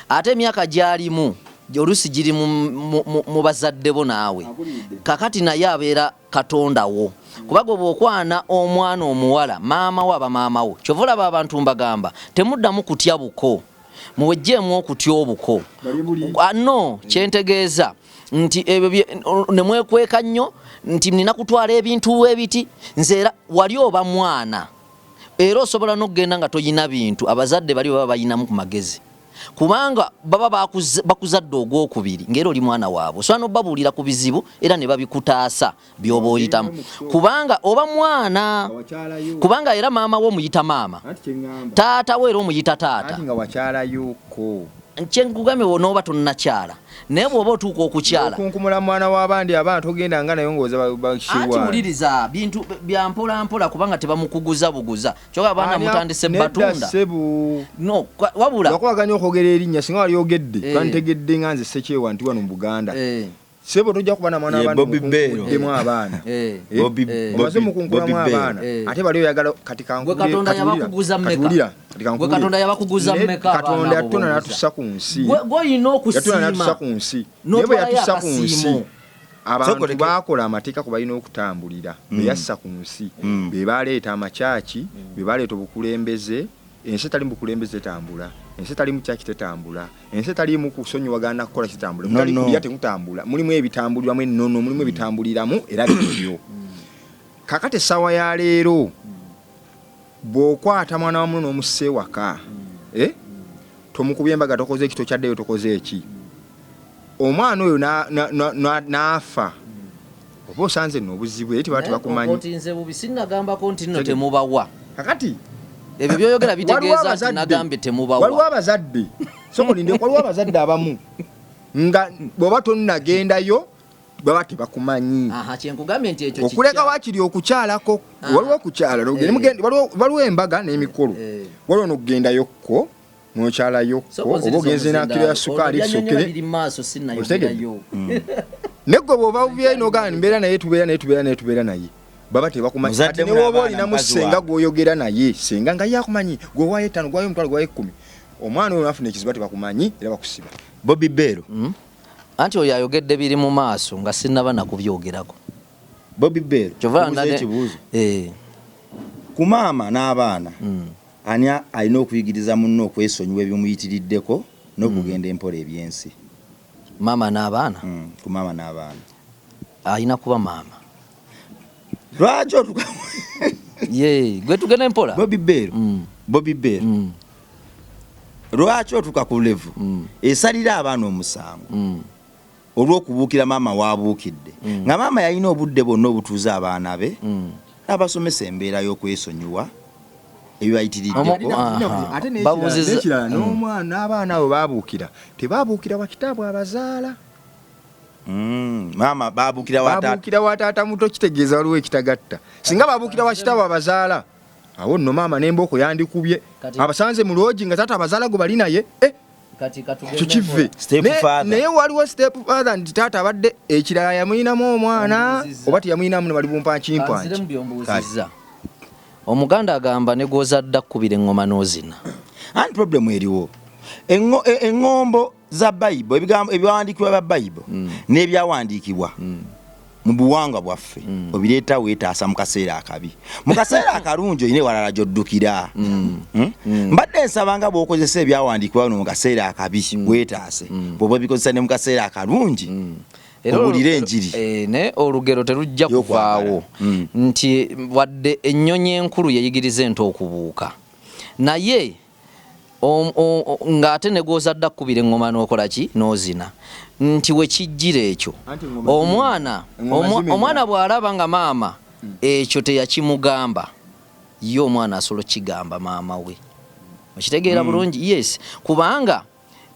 ate emyaka gy'alimu olusi giri mu bazadde bo naawe kakati naye abeera Katonda wo kubaga bw'okwana omwana omuwala maama wo aba maama wo kyova olaba abantu mbagamba temuddamu kutya buko muwejjeemu okutya obuko no kyentegeeza nti ebyo nemwekweka nnyo nti nina kutwala ebintu ebiti nze era wali oba mwana era osobola n'okugenda nga toyina bintu abazadde bali baba bayinamu ku magezi kubanga baba bakuzadde ogwokubiri ng'era oli mwana waabwe osobola n'obbabuulira ku bizibu era ne babikutaasa by'oba oyitamu kubanga oba mwana kubanga era maama we omuyita maama taata we era omuyita taata kyenkugambye n'oba tonnakyala naye bw'oba otuuka okukyala okunkumula mwana w'abandi abantu ogenda nga naye ng'oza bakisiwa anti wuliriza bintu bya mpola mpola kubanga tebamukuguza buguza kyokka abaana mutandise batunda no wabula bakwaganya okwogera erinnya singa wali ogedde twantegedde nga nze Sekyewa nti wano mu Buganda sebo tojja kuba na mwana w'abantu abaana omaze mukunkulamu abaana ate bali oyagala kati Katonda yabakuguza mmeka Katonda yabakuguza mmeka Katonda yatuna natussa ku nsi gw'olina okusiima natussa ku nsi naye bwe yatussa ku nsi abantu bakola amateeka ku balina okutambulira be yassa ku nsi be baleeta amakyaki be baleeta obukulembeze ensi etali mu bukulembeze etambula ensi etali mu kyaki tetambula ensi etali mu kusonyiwagana kukola kitambula mutali kulya temutambula mulimu ebitambuliramu ennono mulimu ebitambuliramu era bibyo kakati essaawa ya leero bw'okwata mwana wamu n'omusse waka tomukubye embaga tokoze ekito kyaddeyo tokoze eki omwana oyo n'afa oba osanze nno obuzibu eri tebaba tebakumanyi nze bubi sinnagambako nti nno temubawa kakati ebyo byoyogera bitegeeza nti nagambye temubawa waliwo abazadde sokolinde waliwo abazadde abamu nga bw'oba tonnagendayo baba tebakumanyi kyenkugambye nti ekyo okuleka wakiri okukyalako waliwo okukyala waliwo embaga n'emikolo waliwo n'okugendayokko n'okyalayokko oba ogenze n'akiro ya sukaali kisokere negwe bw'oba bubyayi n'ogamba mbeera naye tubeera naye baba tebakumanyi ate ne woba olinamu senga gw'oyogera naye senga nga yakumanyi gwewayo 5 gwayo 1 gwayo 10 omwana oyo nafuna ekizibu tebakumanyi era bakusiba. Bobby Bello anti oyo ayogedde biri mu maaso nga sinnaba nakubyogerako. Bobby Bello ekibuuzo ku maama n'abaana ani alina okuyigiriza munno okwesonyiwa ebimuyitiriddeko n'okugenda empola ebyensi? Maama n'abaana ku maama n'abaana alina kuba maama. Lwaki gwe tugenda empola Bobby Bello lwaki otuka ku levu esalira abaana omusango olw'okubuukira maama waabuukidde nga maama yalina obudde bwonna obutuuza abaana be n'abasomesa embeera y'okwesonyiwa ebibayitiriddeko ate n'ekirala n'omwana abaana abo baabuukira tebaabuukira wa kitaabwe abazaala maama baabuukira wa taata muto kitegeeza waliwo ekitagatta singa baabuukira wa kitaabwe abazaala awo nno maama n'embooko yandikubye abasanze mu loogi nga taata abazaala gwe bali naye kyo kive naye waliwo step father nti taata abadde ekirala yamuyinamu omwana oba teyamuyinamu ne bali bumpankimpanki. Omuganda agamba ne gw'ozadde akkubira eŋŋoma n'ozina anti problemu eriwo eŋŋombo za Bible ebiwandiikibwa bya Bible n'ebyawandiikibwa mu buwangwa bwaffe obireeta weetaasa mu kaseera akabi mu kaseera akalungi oyina ewalala gy'oddukira mbadde nsaba nga bw'okozesa ebyawandiikibwa bino mu kaseera akabi weetaase bw'oba obikozesa ne mu kaseera akalungi owulire enjiri ne olugero terujja kuvaawo nti wadde ennyonyi enkulu yeyigiriza ente okubuuka naye ng'ate ne gw'ozadde akkubira eŋŋoma n'okola ki n'ozina nti we kijjira ekyo omwana bw'alaba nga maama ekyo teyakimugamba ye omwana asobola okigamba maama we okitegeera bulungi yes kubanga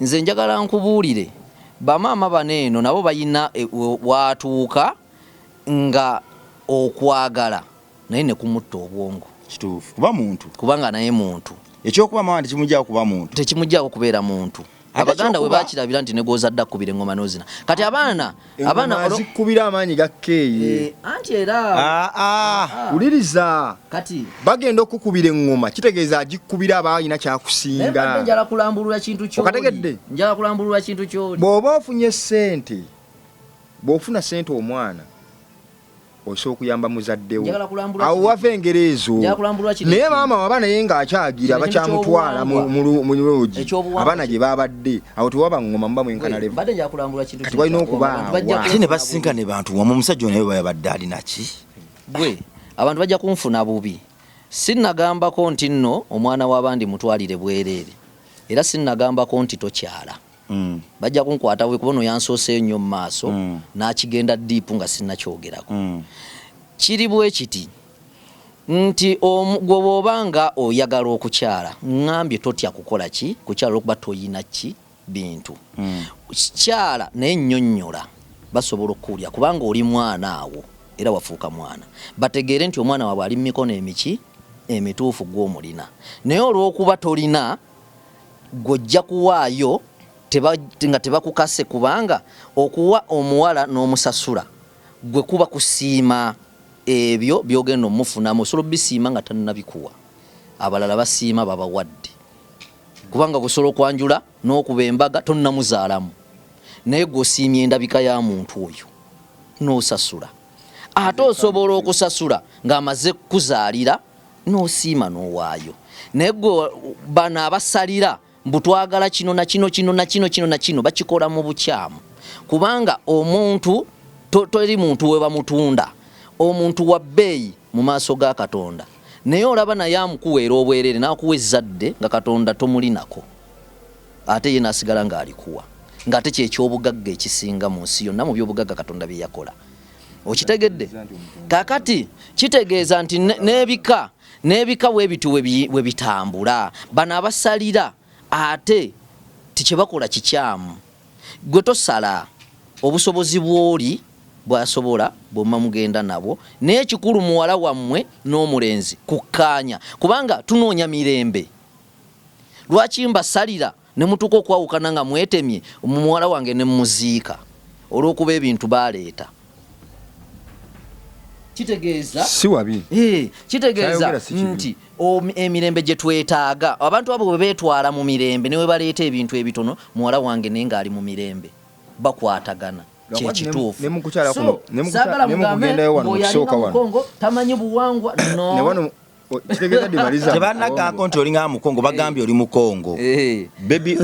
nze njagala nkubuulire bamaama baneeno nabo bayina watuuka nga okwagala naye ne kumutta obwongo. Kituufu kuba muntu kubanga naye muntu ekyokuba maama tekimujjaako kuba muntu tekimujjaako kubeera muntu. Abaganda we bakirabira nti negozadde akkubira engoma n'ozina kati abaana zikubira amaanyi gakkeeyi anti era wuliriza kati bagenda okukubira engoma kitegeeza agikubira aba alina kyakusinga. njala kulambulula kintu ky'oli okategedde njala kulambulula kintu ky'oli bw'oba ofunye ssente bw'ofuna ssente omwana osobola okuyamba muzaddewo awo wava engero ezo naye maama waba naye ng'akyagira bakyamutwala mu loogi abaana gye babadde awo tewaba ngoma muba mwenkana levu kati walina okubaawa ate ne basinkane bantu wamu omusajja naye bayabadde alina ki gwe abantu bajja kunfuna bubi. Sinnagambako nti nno omwana w'abandi mutwalire bwereere era sinnagambako nti tokyala. Bajja kunkwata we kubono yansooseyo nnyo mu maaso n'akigenda diipu nga sinnakyogerako. Kiri bwe kiti nti gwe bw'obanga oyagala okukyala ngambye totya kukola ki kukyala okuba toyina ki bintu kyala naye nnyonnyola basobola okuwulya kubanga oli mwana awo era wafuuka mwana bategeere nti omwana waabwe ali mu mikono emiki emituufu gw'omulina naye olw'okuba tolina gw'ojja kuwaayo nga tebakukase kubanga okuwa omuwala n'omusasula gwe kuba kusiima ebyo byogenda omufunamu osobola bisiima nga tannabikuwa abalala basiima babawadde kubanga gusobola okwanjula n'okuba embaga tonnamuzaalamu naye gw'osiimye endabika ya muntu oyo n'osasula ate osobola okusasula ng'amaze kukuzaalira n'osiima n'owaayo naye gwe bano abasalira mbutwagala kino na kino kino na kino kino na kino bakikola mu bukyamu kubanga omuntu toli muntu we bamutunda omuntu wa bbeeyi mu maaso ga Katonda naye olaba naye amukuweera obwerere n'akuwa ezzadde nga Katonda tomulinako ate ye n'asigala ng'alikuwa ng'ate kyekyobugagga ekisinga mu nsi yonna mu byobugagga Katonda bye yakola. Okitegedde kakati kitegeeza nti n'ebika weebitu we bitambula bano abasalira ate tikyebakola kikyamu gwe tosala obusobozi bw'oli bwasobola bw'omma mugenda nabwo naye kikulu muwala wammwe n'omulenzi kukkaanya kubanga tunoonya mirembe. Lwaki mbasalira ne mutuuka okwawukana nga mwetemye muwala wange ne muziika olw'okuba ebintu baaleeta kitegeeza si wabi kitegeeza nti emirembe gye twetaaga abantu abo bwe beetwala mu mirembe ne we baleeta ebintu ebitono muwala wange naye ng'ali mu mirembe bakwatagana kyekituufu saagala mugambe bw'oyalina mukongo tamanyi buwangwa no tebanagako nti olinga mukongo bagambye oli mukongo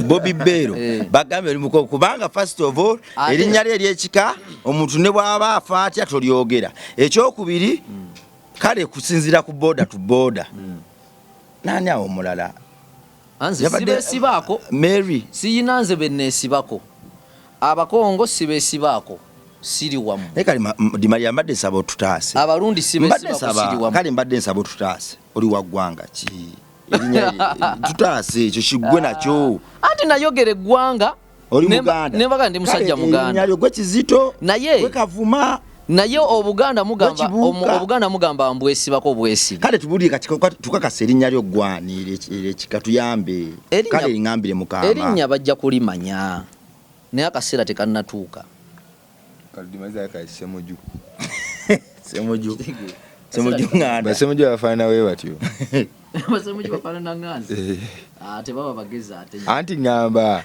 Bobby Bello bagambye oli mukongo kubanga first of all erinnya lye ery'ekika omuntu ne bw'aba afa atya tolyogera. Ekyokubiri kale kusinzira ku boda to boda nani awo omulala anze sibeesibaako Mary siyina nze benneesibako abakongo sibeesibaako siri wamu kale Dimaria mbadde nsaba otutaase abalundi sibeesibaako siri wamu kale mbadde nsaba otutaase oli wa ggwanga ki tutaase ekyo kiggwe nakyo anti nayogera eggwanga oli Muganda nembaga ndi musajja Muganda gwe Kizito naye gwe Kavuma naye obuganda mugamba mbwesibako bwesiba kale tubulire kati tukakasa erinnya lyo ggwani ekika tuyambe kale liŋambire mukama erinnya bajja kulimanya naye akaseera tekannatuuka Semoju nganda Semoju afaanana we batyo basemuju bafaanana nganze ate baba bagezi ate anti ngamba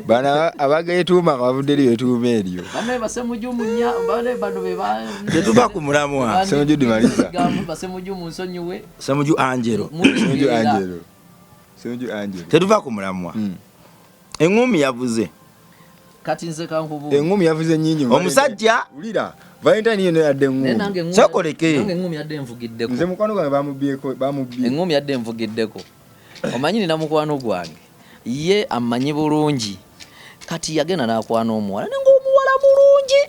bana abagetuuma bavudde eriyo etuuma eryo bane basemuju munya bane bano beba tetuba ku mulamwa Semoju Dimaliza basemuju munsonyiwe Semoju Angelo tetuva ku mulamwa engumi yavuze kati nze kankubu engumi yavuze nyinyi omusajja ulira Valentine yino yadde engumi sokoleke engumi yadde envugiddeko nze mukwano gwange bamubye engumi yadde envugiddeko omanyi nina mukwano gwange ye amanyi bulungi kati yagenda n'akwana omuwala nenga omuwala mulungi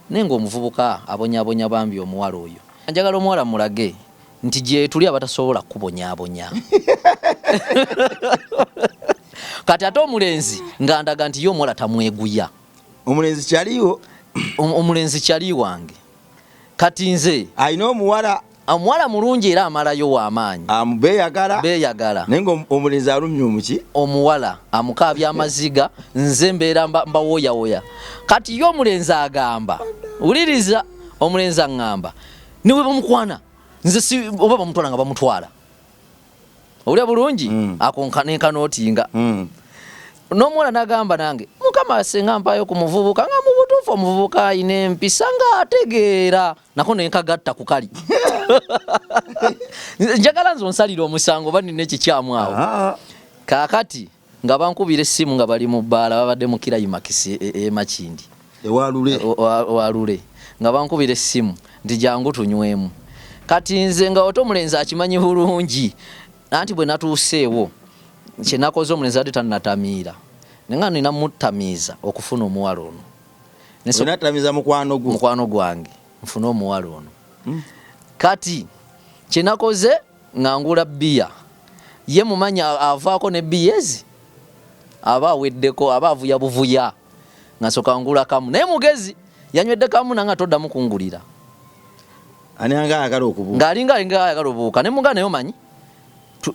nenga omuvubuka abonyabonya bambi omuwala oyo njagala omuwala mulage nti gye tuli abatasobola kubonyabonya kati ate omulenzi nga ndaga nti ye omuwala tamweguya omulenzi kyaliwo omulenzi kyali wange kati nze alina omuwala mulungi era amalayo w'amaanyi beeyagala naye nga omulenzi alumye omuki omuwala amukaabya amaziga nze mbeera mbawoyawoya kati ye omulenzi agamba wuliriza omulenzi aŋŋamba niwe bamukwana nze si oba bamutwala nga bamutwala owulya bulungi akonkanenkana otinga n'omuwala n'agamba nange mukama senga mpayo ku muvubuka nga mu butuufu omuvubuka ayina empisa nga ategeera nako nenkagatta ku kali njagala nze onsalira omusango oba nina ekikyamu awo kaakati nga bankubira essimu nga bali mu bbaala babadde mu kirayimakisi Makindi ewalule nga bankubira essimu nti jangu tunywemu kati nze nga oto omulenzi akimanyi bulungi anti bwe natuuseewo kyenakoze omulenzi ate tannatamiira nenga nina mutamiiza okufuna omuwala ono natamiiza mukwano gwange nfuna omuwala ono kati kyenakoze ngangula bbiya ye mumanya avaako ne biyezi aba aweddeko aba avuya buvuya nga soka ngula kamu naye mugezi yanywedde kamu nanga toddamu kungulira aninga ayagala okubuuka ng'alinga ayagala obuuka ne muga naye omanyi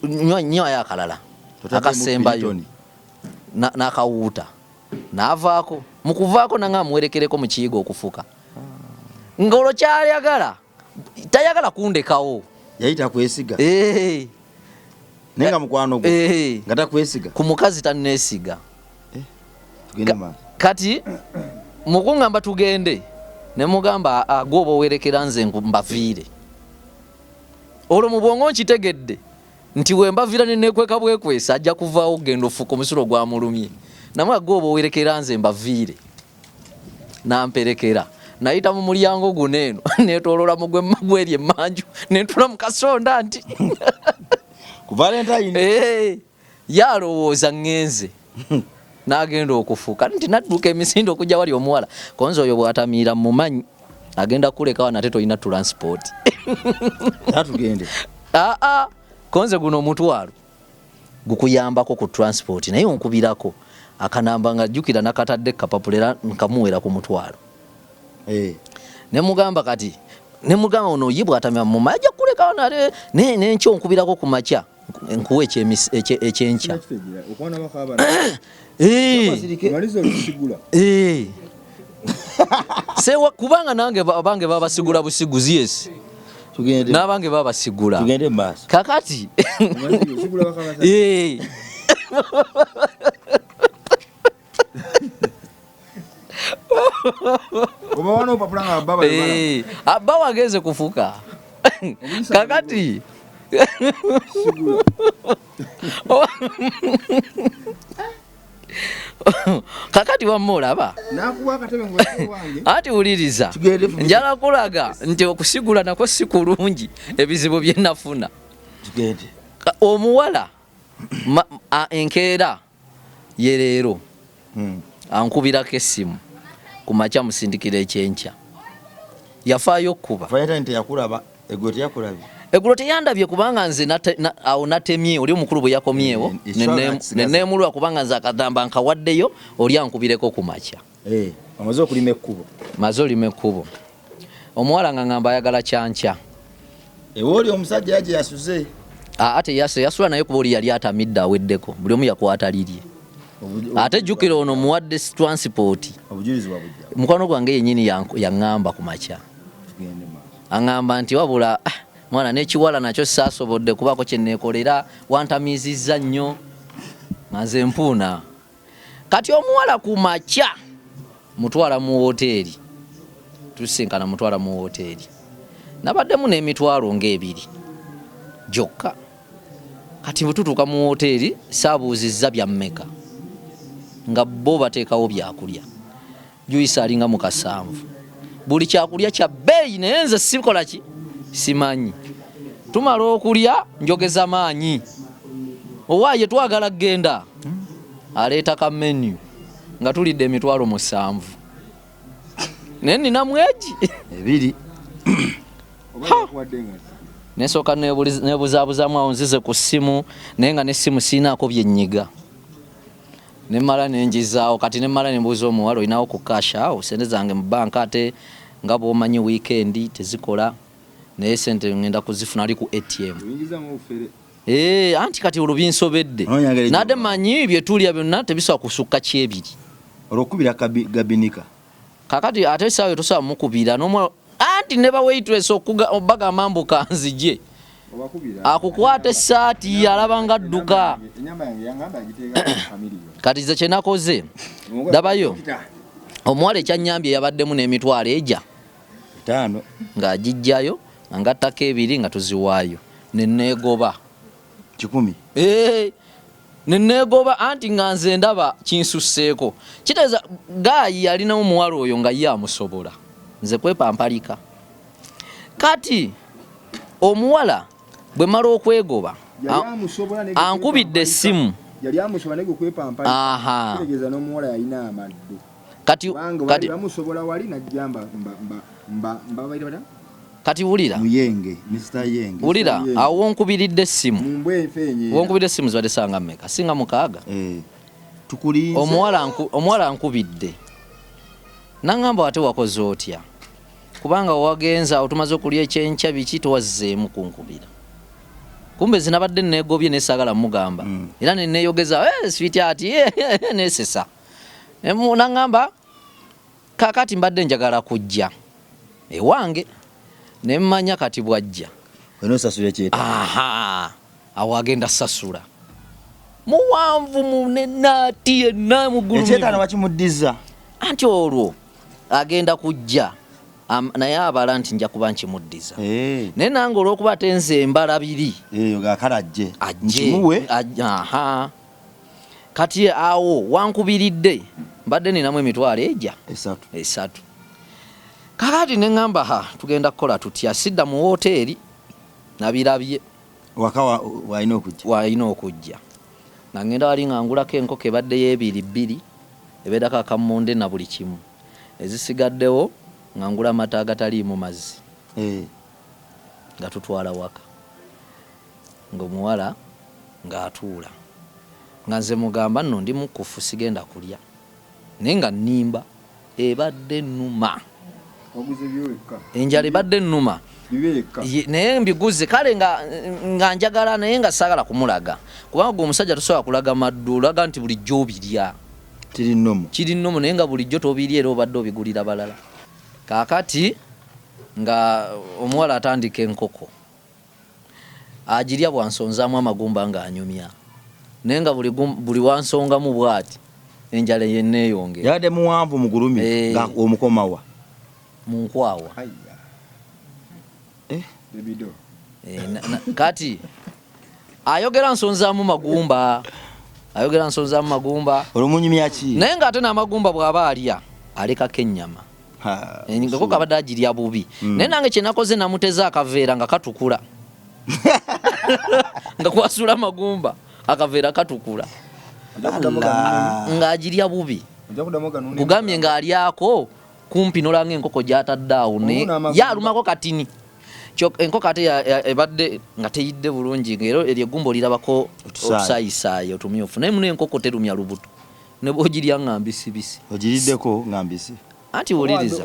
nnyo ayakalala akasembayo n'akawuuta n'avaako mu kuvaako nanga amuwerekereko mu kiyigo okufuka ng'olwo kyayagala tayagala kundekawo yayita kwesiga naye nga mukwano gwe nga takwesiga ku mukazi tanneesiga kati mukungamba tugende ne mugamba agwoba owerekera nze mbaviire olwo mu bwongo nkitegedde nti we mbaviira nenekweka bwekwesa ajja kuvaawo genda ofuka omusulo gwamulumye namwe agwoba owerekera nze mbaviire namperekera nayita mu mulyango guno eno netolola mugwe magweri emmanju nentula mu kasonda nti ku Valentine yalowooza ŋŋenze n'agenda okufuuka nti nadduka emisinde okujja wali omuwala konze oyo bw'atamiira mumanyi agenda kulekawo nate tolina transport tatugende konze guno omutwalo gukuyambako ku transport naye onkubirako akanamba nga jjukira nakatadde kapapulera nkamuwera ku mutwalo ne mugamba kati ne mugamba ono ye bw'atamira mu majja kulekawo nate n'enkya onkubirako ku makya nkuwa ekyenkya sewa kubanga nange bange babasigula busiguzi yes n'abange babasigula kakati abba wageze kufuka kakati kakati wamulaba ati wuliriza njala kulaga nti okusigula nako si kulungi ebizibu bye nafuna omuwala enkeera ye leero ankubirako essimu ku makya musindikira ekyenkya yafaayo okkuba eggulo teyandabye kubanga nze awo natemye oli omukulu bwe yakomyewo neneemulwa kubanga nze akagamba nkawaddeyo oli ankubireko ku makya maze olima ekkubo omuwala nga ngamba ayagala kyankya oli omusajja yaje yasuze ate yasula naye kuba oli yali atamidde aweddeko buli omu yakwata lirye ate jjukira ono muwadde transport mukwano gwange yennyini yaŋŋamba ku makya aŋŋamba nti wabula mwana n'ekiwala nakyo saasobodde kubako kyenneekolera wantamiizizza nnyo nga nze mpuuna kati omuwala ku makya mutwala mu woteeri tusinkana mutwala mu woteeri nabaddemu n'emitwalo ng'ebiri gyokka kati bwe tutuuka mu woteeri saabuuzizza bya mmeka nga bo bateekawo byakulya juyisa alinga mu 7 buli kyakulya kya bbeeyi naye nze sikola ki simanyi tumala okulya njogeza maanyi owaaye twagala genda aleeta ka menu nga tulidde emitwalo 7 naye nina mwegi 2 nesooka nebuzaabuzamu awo nzize ku ssimu naye nga n'essimu siinaako bye nnyiga ne mala nenjizaawo kati ne mala nembuuza omuwala olinawo ku cash awo sente zange mu banka ate nga bw'omanyi weekend tezikola naye sente ngenda kuzifuna ali ku ATM. Anti kati olubinsobedde nade manyi byetulya byonna tebisobola kusukka kyebiri olwokubira gabinika kakati ate sawe tosobola mukubira n'omwala anti ne bawaitress okubagamba mbuka nzije akukwata essaati alabanga dduka kati ze kyenakoze dabayo omuwala ekyanyambye yabaddemu n'emitwalo eja 5 ng'agijjayo nga ttaka ebiri nga tuziwaayo neneegoba 10 neneegoba anti nga nze ndaba kinsusseeko kitegeeza gaayi yalinawo omuwala oyo nga ye amusobola nze kwepampalika kati omuwala bwe mala okwegoba ankubidde essimu yali amusobola nego kwepampalika kitegeeza n'omuwala yalina amaddu kati bamusobola wali najjamba mbabaira kati wulira muyenge Mr. Yenge wulira awo wonkubiridde essimu wonkubidde essimu zibadde sanga mmeka singa 6 tukulinze omuwala ankubidde nangamba ate wakoze otya kubanga wagenza otumaze okulya ekyenkya biki towazzeemu kunkubira kumbe zinabadde neegobye nesaagala mugamba era neneeyogeza sweet ati nesesa nangamba kakati mbadde njagala kujja ewange nemmanya kati bwajja onosasula ekyeta awo agenda sasula muwanvu munenaati yenna mugulumivu ekyetaano bakimuddiza anti olwo agenda kujja naye abala nti nja kuba nkimuddiza naye nange olw'okuba ate nze mbalabiri eyo gakalajje nkimuwe kati awo wankubiridde mbadde ninamu emitwalo eja 3 kakati neŋŋamba tugenda kukola tutya sidda mu woteeri nabirabye waka walina okujja nga ngenda wali nga ngulako enkoko ebadde y'ebiri ebeddako akammonde na buli kimu ezisigaddewo nga ngula amata agataliimu mazzi nga tutwala waka ng'omuwala ng'atuula nga nze mugamba nno ndi mukufu sigenda kulya naye nga nnimba ebadde nnuma enjala ebadde nnuma naye mbiguze kale nga njagala naye nga saagala kumulaga kubanga gwe omusajja tosobola kulaga maddu olaga nti bulijjo obirya kiri nnomu naye nga bulijjo tobirya era obadde obigulira balala kaakati nga omuwala atandika enkoko agirya bwansonzaamu amagumba ng'anyumya naye nga buli wansongamu bw'ati enjala yenneeyongera yadde muwanvu mugulumi nga omukomawa munkwawa kati ayogera nsonzaamu magumba olumunyumyaki naye ng'ate n'amagumba bw'aba alya alekako ennyama engako kabadde agirya bubi naye nange kyenakoze namuteza akaveera nga katukula nga kwasula amagumba akaveera katukula ng'agirya bubi kugambye ng'alyako kumpi nolanga enkoko gyatadde awo naye yalumako katini enkoko ate ebadde nga teyidde bulungi era eryo eggumba olirabako otusaayisaayi otumyufu naye muno enkoko terumya lubuto ne bwogirya nga mbisibisi ogiriddeko nga mbisi anti wuliriza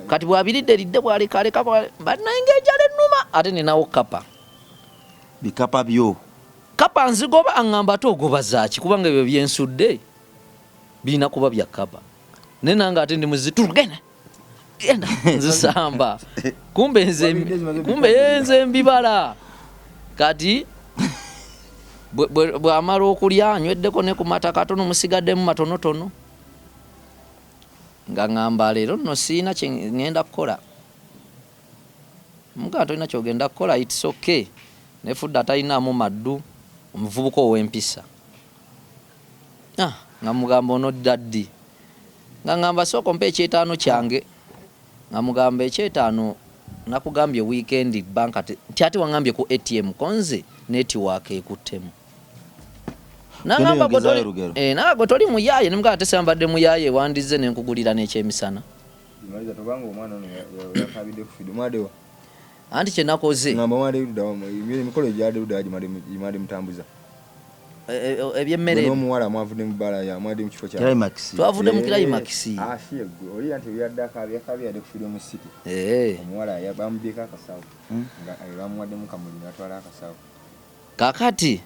kati bwabiridde eridde bwalekaleka naye ng'enjala ennuma ate ninawo kapa bikapa byo kapa nzigoba aŋŋamba ate ogoba zaaki kubanga ebyo byensudde birina kuba bya kapa naye nange ate ndi muzitulu genda nzisamba kumbe yenze mbibala kati bw'amala okulya anyweddeko ne ku mata katono musigaddemu matonotono nga ŋŋamba leero nno siina kye ŋŋenda kukola mugaa tolina kyogenda kukola it's okay nefudde atalinaamu maddu omuvubuka ow'empisa nga mugamba onodda ddi nga ŋŋamba sooka mpa ekyetaano kyange nga mugamba ekyetaano nakugambye weekend banka nti ate waŋŋambye ku ATM konze netiwaaka ekuttemu nagamba gwe toli muyaaye nemugamba tesambadde muyaaye wandize nenkugulira n'ekyemisana anti kyenakoze ebyemmere n'omuwala mwavudde mu bbala ya mwadi mu kifo kya Climax. twavudde mu climax oli anti byadde ku Freedom City omuwala bamubyeko akasawo nga bamuwaddemu kamuli natwala akasawo kakati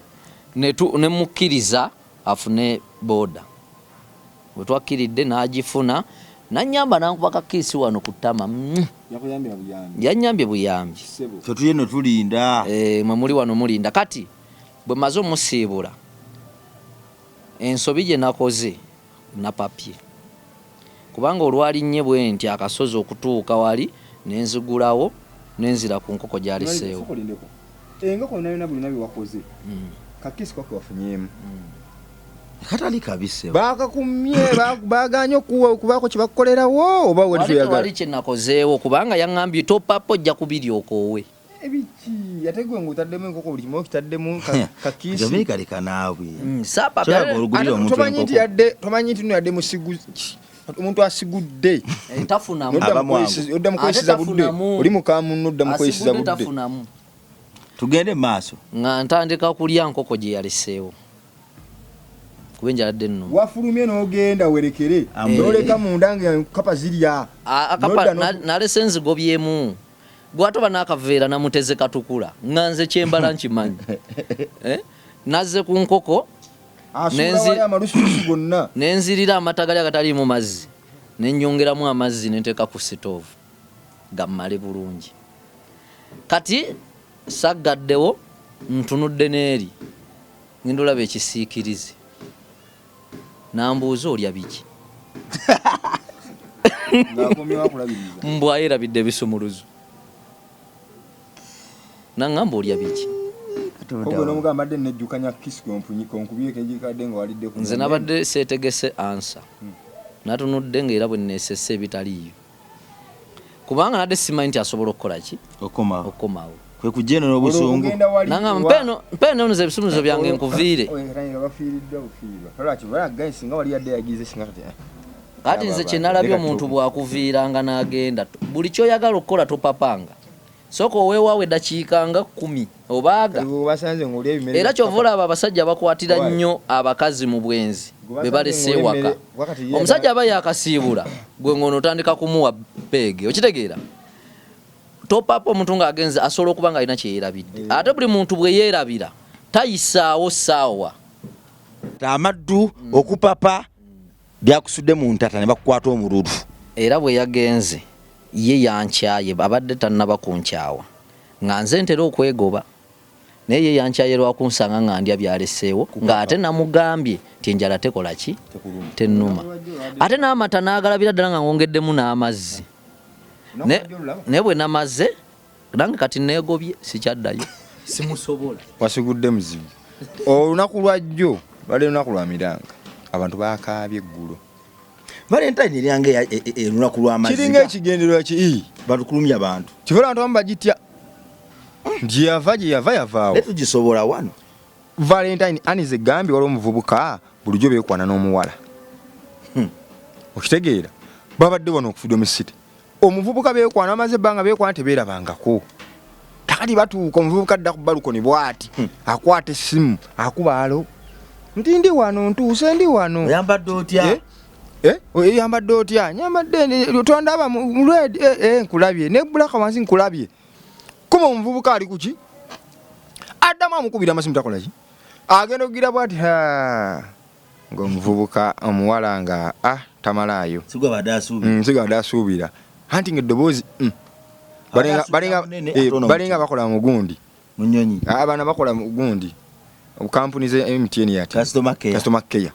ne mukkiriza afune boda bwe twakkiridde n'agifuna nanyamba nankuba kakiisi wano ku ttama yanyambye buyambi Ffe tuye no tulinda. mwe muli wano mulinda kati bwe maze omusiibula ensobi gye nakoze na papye kubanga olwalinnye bwe nti akasozi okutuuka wali nenzigulawo nenzira ku nkoko gyaliseewo engoko nayona bulina byewakoze kakiisi kwake wafunyeemu Katali kabise. bakakumye baganye okubaako kye bakukolerawo oba wali kye nakozeewo kubanga yaŋŋambye topapo ojja kubiryokoowe ebiki yategwe ng'otaddemu enkoko buli kimu okitaddemu kakiisi Jamaica leka naawe. tomanyi nti no yadde musigu omuntu asigudde odda mukwesiza budde oli mukamunno odda mukwesiza budde Tugende maaso. nga ntandika kulya nkoko gye yaleseewo kuba enjaladde nno wafulumye n'ogenda werekere n'oleka munda nga kapa zirya nalese enzigobyemu gwatoba n'akaveera namuteze katukula nga nze kyembala nkimanyi nazze ku nkoko amalususu gonna nenzirira amata gali agataliimu mazzi nennyongeramu amazzi nenteeka ku sitoovu gammale bulungi kati saggaddewo ntunudde n'eri ngenda olaba ekisiikirize nambuuza olya biki mbw ayerabidde ebisumuluzo naŋŋamba olya biki nze nabadde seetegese ansa natunudde ng'era bwe neesese ebitaliiyo kubanga nadde simanyi nti asobola okukola ki okukomawo kwe kujjeno n'obusungu naŋŋamba mpeeno nze ebisumuluzo byange nkuviire kati nze kye nalabye omuntu bw'akuviiranga n'agenda buli kyoyagala okukola topapanga sooka oweewaawo eddakiika nga 10 obaaga era kyova olaba abasajja bakwatira nnyo abakazi mu bwenzi be balese ewaka omusajja aba yakasiibula gwe ngono otandika kumuwa peege okitegeera topapa omuntu ng'agenze asobola okuba nga alina kyeyerabidde ate buli muntu bwe yeerabira tayisaawo saawa amaddu okupapa byakusudde mu ntata ne bakukwata omululu era bwe yagenze ye yankyaye abadde tannaba kunkyawa nga nze ntera okwegoba naye ye yankyaye lwakunsanga nga ndya byaleseewo ng'ate namugambye ti enjala tekola ki tennuma ate n'amata n'agalabira ddala nga ng'ongeddemu n'amazzi naye bwe namaze nange kati neegobye sikyaddayo simusobola wasigudde muzibu olunaku lwajjo bali lunaku lwa miranga abantu bakaabye eggulo Valentine lyange lunaku lw'amaziga kiringa ekigendererwa ki batukulumya abantu kivola abantu bamu bagitya gye yava yavaawo tugisobola wano Valentine anize gambye waliwo omuvubuka bulijjo beekwana n'omuwala okitegeera babadde wano ku Freedom City omuvubuka beekwana amaze ebbanga beekwana tebeerabangako takati batuuka omuvubuka adda ku balukoni bw'ati akwata essimu akubaalo nti ndi wano ntuuse ndi wano oyambadde otya oyambadde otya nyambadde tondaba mu red nkulabye ne bulaka wansi nkulabye kuma omuvubuka ali kuki addamu amukubira amasimu takola ki agenda okugira bwati ng'omuvubuka omuwala nga tamalaayo sigabadde asuubira anti ng'eddoboozi balinga bakola mugundi munyonyi abaana bakola mugundi kampuni ze MTN yati customer care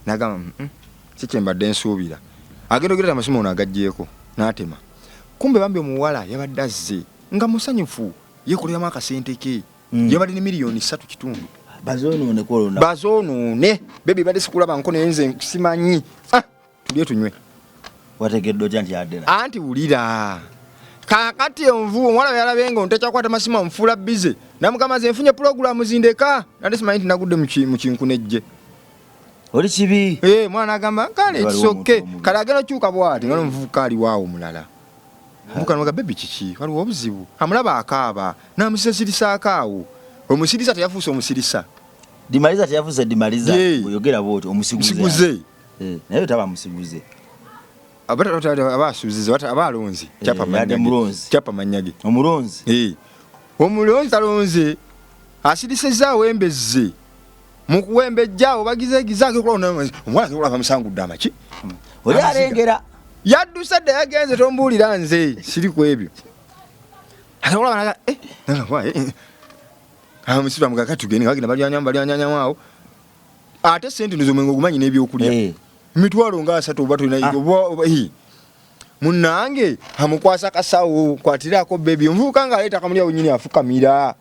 nagamba sikyembadde nsuubira agenda okugira amasimu ono agaggyeko n'atema kumbe bambi omuwala yabadde azze nga musanyufu yekoleramu akasente ke yabadde ne miliyoni 3.5 bazonoone bebi badde sikulaba nko naye nze simanyi tulye tunywe wategedde otya nti yadde anti wulira kakati omuvubu omuwala yalabye nga ontekyakwata masimu amufuula bize namugamba ze nfunye pulogulamu zindeka nate simanyi nti nagudde mu kinkunejje oli kibi mwana agamba kale kisoke kale agenda okyuka bwati nga nomuvubuka ali waawo mulala omuvubuka namuga bebi kiki waliwo obuzibu amulaba akaaba namusirisirisako awo omusirisa teyafuuse omusirisa Dimaliza teyavuze Dimaliza Yeah. oyogera bwoti omusiguze. Naye taba musiguze. Abasuuzize abalonzi kyapa manyage Omulonzi. Omulonzi alonze asirisezaawo embezze mu kuwembejjaawo bagizeegizaako omwana kulaba musangudde amaki Oli alengera yadduse dde yagenze tombuulira nze siri ku ebyo amusiba mugaka tugende bagenda balyanyamu ate sente nizomwenga ogumanyi n'ebyokulya mitwalo nga 3 oba tulina munnange amukwasa kasawo kwatirako bebi nvuka nga aleeta akamulya nyini afukamira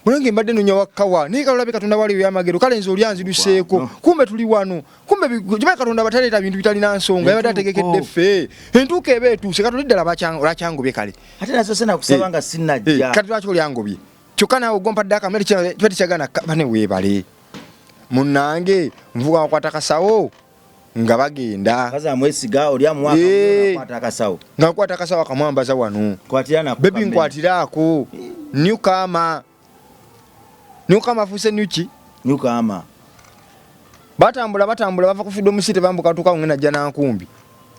munnange mbadde nonya wakawa naye kalolabe Katonda wali byamagero kale nze oli anziduseeko kumbe tuli wano kumbe jiba Katonda bataleeta bintu bitalina nsonga yabadde ategekedde ffe entuuka eba etuuse Katonda ddala lwakyangobye kale ate nazo sena kusaba nga sinajja kati lwaki olyangobye kyokka naawe ogompadde akamere tekyagana bane weebale munnange nvuga wakwata kasawo nga bagenda kaza mwesiga oli amwaka kwata akasawo nga kwata akasawo akamwambaza wano kwatirana bebi nkwatirako newcomer fuse Newcomer batambula bava ku Freedom City bambuka tuka ngena jana nkumbi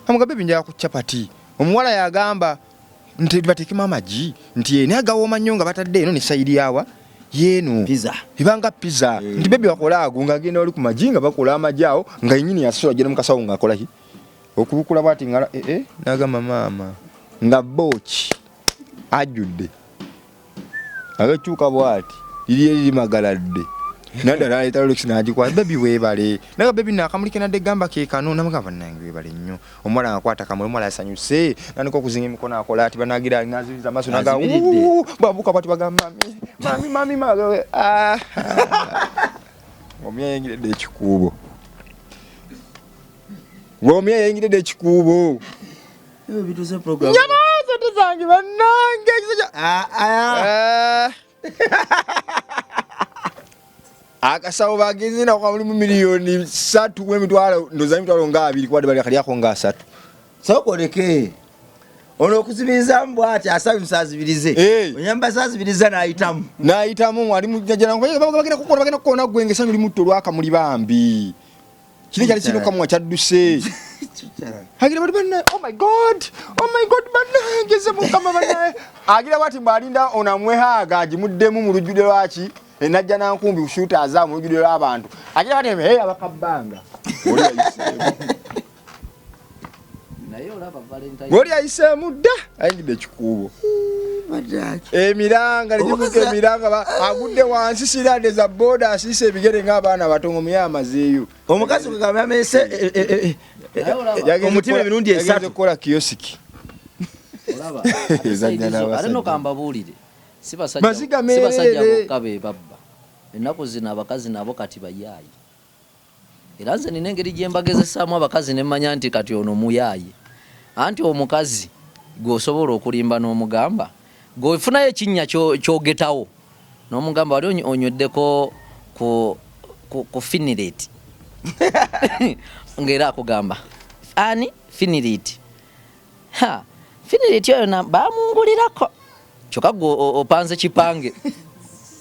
amuga bebi njaya ku chapati omuwala yagamba nti batekima amaji nti yene agawo manyonga batadde eno ne side yawa yenu pizza ibanga pizza nti bebi wakola agunga agenda oli ku majinga bakola amajao nga yinyini yasola jena mukasawo nga akola ki okubukula bati ngala nagamba mama nga bochi ajudde agachuka bwati liri magaladde nanda aleta Rolex najikwa bebi webale naga bebi nakamulike nadde gamba ke kano namugamba nange webale nnyo omwana akwata kamwe omwana asanyuse naniko kuzinga emikono akola ati banagira naziza maso naga babuka bati bagamba mami magawe omye yengire ekikubo omye yengire ekikubo bituze program nyamaza tuzange banange akasawo bagenzina kwa mulimu milioni 3 wemitwalo ndoza emitwalo nga 2 kwade bali kaliako nga 3 sokoleke ono okuzibiriza mbwati asabi musazibirize onyamba sazibiriza naayitamu ali mujjana bagenda kukona gwenge sanyu limutto lwaka muli bambi kile kyali kino kamwa kyadduse agira bali banna oh my god banna ngeze mukama banna agira bati mbalinda onamwehaga agimuddemu mu lujjude lwaki enajja nankumbi ushuta azamu lujjude lw'abantu agira bati abakabbanga oli ayisemu dda ayingidde ekikuubo emiranga negimuka emiranga agudde wansi sirande za boda asiise ebigere ng'abaana batongo muye amazeeyo omukazi kugamba amese omutima emirundi 3 kukola kiyosiki alenokambabulire sibasajja bokka be babba ennaku zino abakazi nabo kati bayaayi era nze nina engeri gye mbagezesaamu abakazi ne mmanya nti kati ono muyaayi anti omukazi gwosobola okulimba n'omugamba gwefunayo ekinnya kyogetawo n'omugamba wali onyweddeko ku finireti ng'era akugamba ani finireti finireti oyo bamungulirako kyokka gwe opanze kipange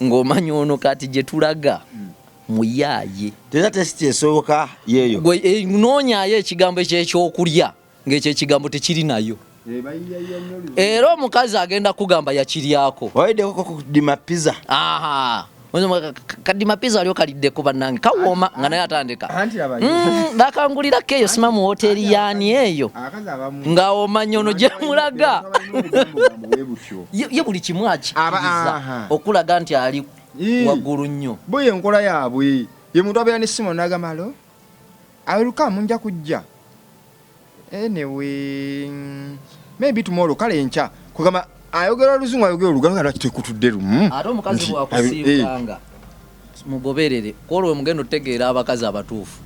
ng'omanya ono kati gye tulaga muyaaye teza testi esoboka yeeyo gwe noonyayo ekigambo ekyekyokulya ng'ekyo ekigambo tekiri nayo era omukazi agenda kugamba yakiryako wayiddeko kudima pizza kadima pizza alio kaliddeko bannange kawooma nga naye atandika nakangulirako eyo sima mu hoteri yaani eyo nga omanya ono gyemulaga ye buli kimu akikiriza okulaga nti ali waggulu nnyo bo ye nkola yaabwe ye muntu abeera n'essimu n'agamba alo aweruka munja kujja anyway maybe tomorrow kale nkya kugamba ayogera oluzungu ayogera oluganda lwaki tekutudde lumu ate omukazi bwakusiibulanga mugoberere kwolwo mugenda otegeera abakazi abatuufu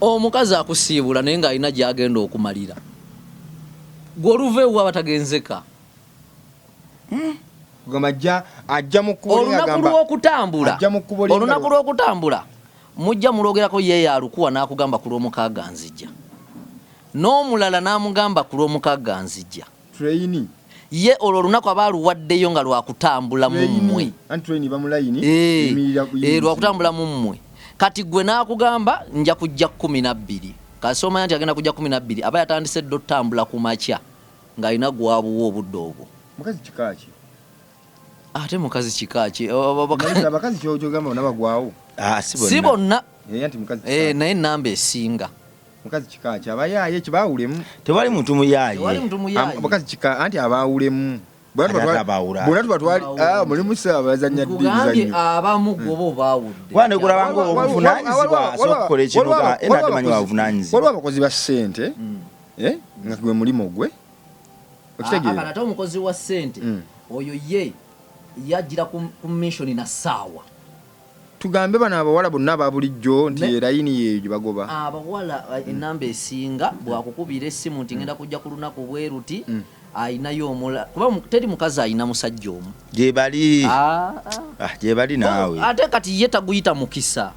omukazi akusiibula naye ng'alina gy'agenda okumalira gwe oluva ewa batagenzeka kugamba ajja mu kkubo olunaku lw'okutambula mujja mulwogerako yeeyo alukuwa n'akugamba ku lw'omukaaga nzijja n'omulala n'amugamba ku lw'omukaaga nzijja traini ye olwo olunaku abaaluwaddeyo nga lwakutambula mu mmwe lwakutambula mu mmwe kati gwe n'akugamba nja kujja 12 kasoma nti agenda kujja 12 aba yatandise ddo ttambula ku makya ng'alina gwabuwa obudde obwo mukazi kikaaki ate mukazi kikaaki abakazi kyogamba bonna bagwawo si bonna naye namba esinga mukazi kikaaki abayaaye kibaawulemu tewali muntu muyaaye mukazi kika anti abaawulemu bona tubatwali mulimu saabazanya ddizanyo abamu gobo baawudde wane kulabanga obuvunanyizibwa asobola ekintu era temanyi wabuvunanyizibwa waliwo abakozi ba ssente nga gwe mulimo gwe okitegeera ate omukozi wa ssente oyo ye yajjira ku mission na ssaawa tugambe bano abawala bonna aba bulijjo nti erayini yeyo bagoba abawala enamba esinga bwakukubira essimu nti ngenda kujja ku lunaku bweruti ayinayo omula kuba teri mukazi ayina musajja omu gyebali naawe ate kati ye taguyita mukisa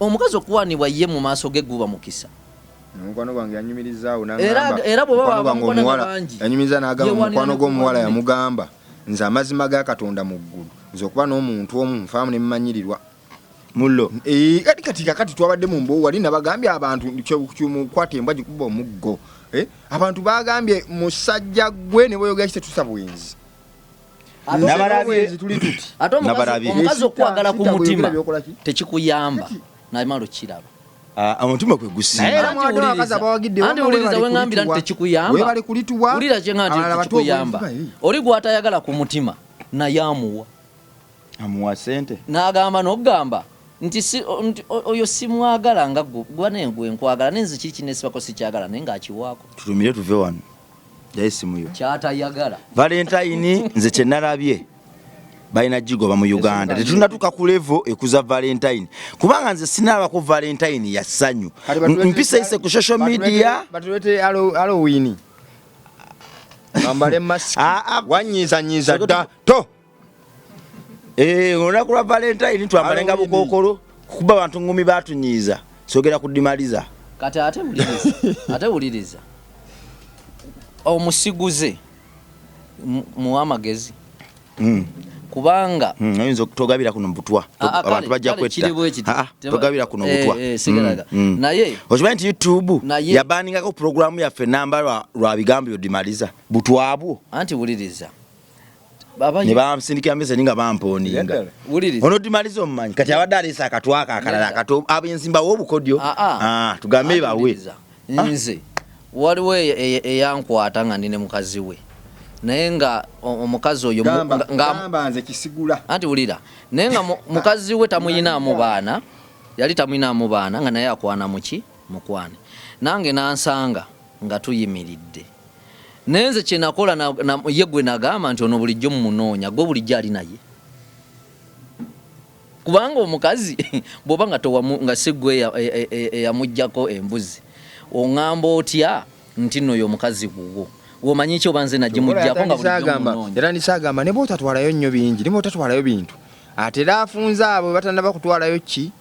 omukazi okuwanibwa ye mu maaso ge guba mukisa omukwano gwange yanyumirizaawo era bweba bangi yanyumiriza n'agamba omukwano gw'omuwala yamugamba nze amazima ga Katonda mu ggulu nze okuba n'omuntu omu nfaamu nemmanyirirwa mullo kati kakati twabadde mu mbowa wali nabagambye abantu kyumukwata embwa gikuba omuggo abantu bagambye musajja gwe ne boyogera kitetusa bwenzi ate omukazi okwagala ku mutima tekikuyamba namalo kiraba omutima kwe gusimba anti uliriza wengambira nti tekikuyamba ulira kyenga nti tekikuyamba oli gwatayagala ku mutima naye amuwa sente n'agamba n'okugamba nti oyo simwagala nga gwa nengwe nkwagala nenze kiri kinesibako sikyagala naye ng'akiwaako tutumire tuve wano jaye simuyo kyatayagala valentine nze kyenalabye balina gigoba mu Uganda tetunatuuka ku level ekuza valentine kubanga nze sinalabako valentine ya ssanyu mpisa ise ku social media batulete Halloween bambale mask wanyiza dda to olunaku lwa valentine twambalenga bukokolo kuba abantu ngumi batunyiiza sogera kudimaliza kati ate wuliriza omusiguze muwa amagezi kubanga oyinza okutogabira kuno mubutwa abantu bajja kwetta togabira kuno butwa naye okimanyi nti YouTube yabaningako programu yaffe namba lwa bigambo byodimaliza butwabwo anti wuliriza ne bamusindikira message nga bamponinga ono dimaliza omumanyi kati abadde alesa akatwaka akalala kato ab'enzimba w'obukodyo tugambe bawe nze waliwo eyankwata nga ndine mukazi we naye nga omukazi oyo nze kisigula anti wulira naye nga mukazi we tamuyinaamu baana yali tamuyinaamu baana nga naye akwana mukwane nange nansanga nga tuyimiridde nenze kyenakola ye gwe nagamba nti ono bulijjo mumunoonya gwe bulijjo ali naye kubanga omukazi bw'oba nga si gwe eyamuggyako embuzi oŋŋamba otya nti nno oyo omukazi guwo womanyi ki oba nze nagimuggyako nga bulijjo mumunoonya era nisagamba ne bootatwalayo nnyo bingi ne bootatwalayo bintu ate era afunze abo batannaba kutwalayo ki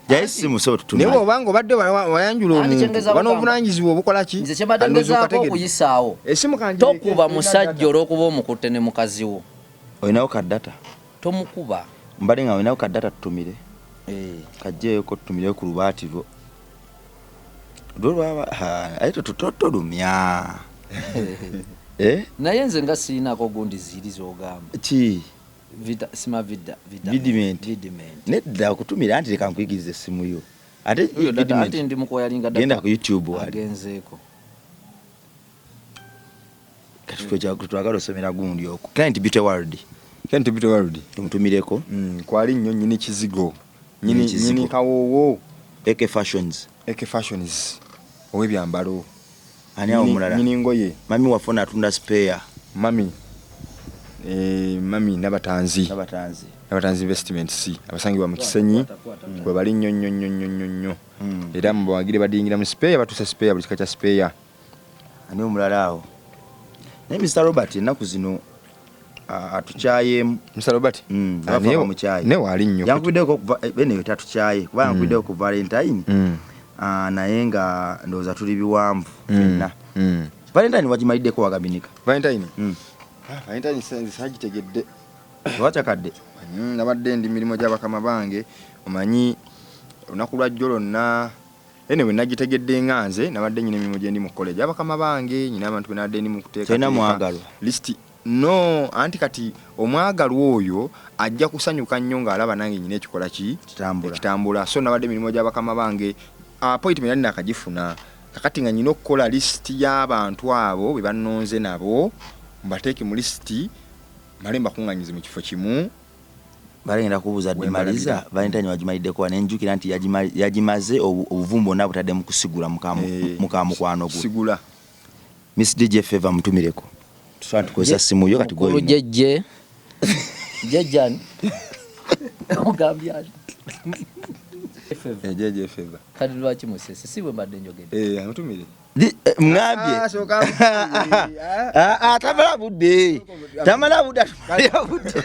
naye obanga obadde wayanjula omuntu ban'obuvunanyizibwa obukola ki nze kyebadde ngezaako okuyisaawo tokuba musajja olw'okuba omukutte ne mukazi wo olinawo kaddata tomukuba mbale nga olinawo kaddata tutumire kajjeeyoko tutumireyo ku lubaatiro aye totolumya naye nze nga sirinako gundi ziri zogamba ki vidiment nedda okutumira anti leka nkuyigiriza essimu yo ate ndi mukoyalinga genda ku YouTube agenzeeko kati twagala osomera gundi okwo Client Beauty World tumutumireko kwali nnyo nyini kizigo nyini kawoowo AK Fashions ow'ebyambalo ani awo mulala nyini ngoye mami wafuna atunda spare mami nabatanzi investments abasangibwa mu Kisenyi kwe bali nnyo era mubawagire badingira mu spare batusa spare buli kika kya spare ani omulala awo naye Mr. Robert ennaku zino atukyayemu Mr. Robert ne wali nnyo yankubiddeko bene tatukyaye kuba yankubiddeko ku Valentine naye nga ndowooza tuli biwanvu fenna Valentine wagimaliddeko wagabinika Valentine Valentine sagitegedde. Wachakadde. Nabadde ndi mirimo gy'abakama bange omanyi olunaku lwa jjo lonna anyway nagitegedde nganze nabadde nyina emirimu gye ndi mu college abakama bange nyina abantu benadde ndi mu kuteeka Tena mwagalo list no anti kati omwagalo oyo ajja kusanyuka nnyo ng'alaba nange nyina ekikola kitambula so nabadde emirimu gy'abakama bange appointment yali nakagifuna kakati nga nyina okukola list y'abantu abo be bannonze nabo mbateeke mu list malemba kunganyize mu kifo kimu balenda kubuza Dimaliza Valentine wajimalideko wanenjukira nti yajimaze obuvumbo na butadde mu kusigula mukamukwano gwe sigula Miss DJ Favor mutumireko tusante koza simu yo kati gwe jeje jejani ogambya jeje Favor kadi lwaki musese siwe mbadde njogedde amutumire ngambye tamala budde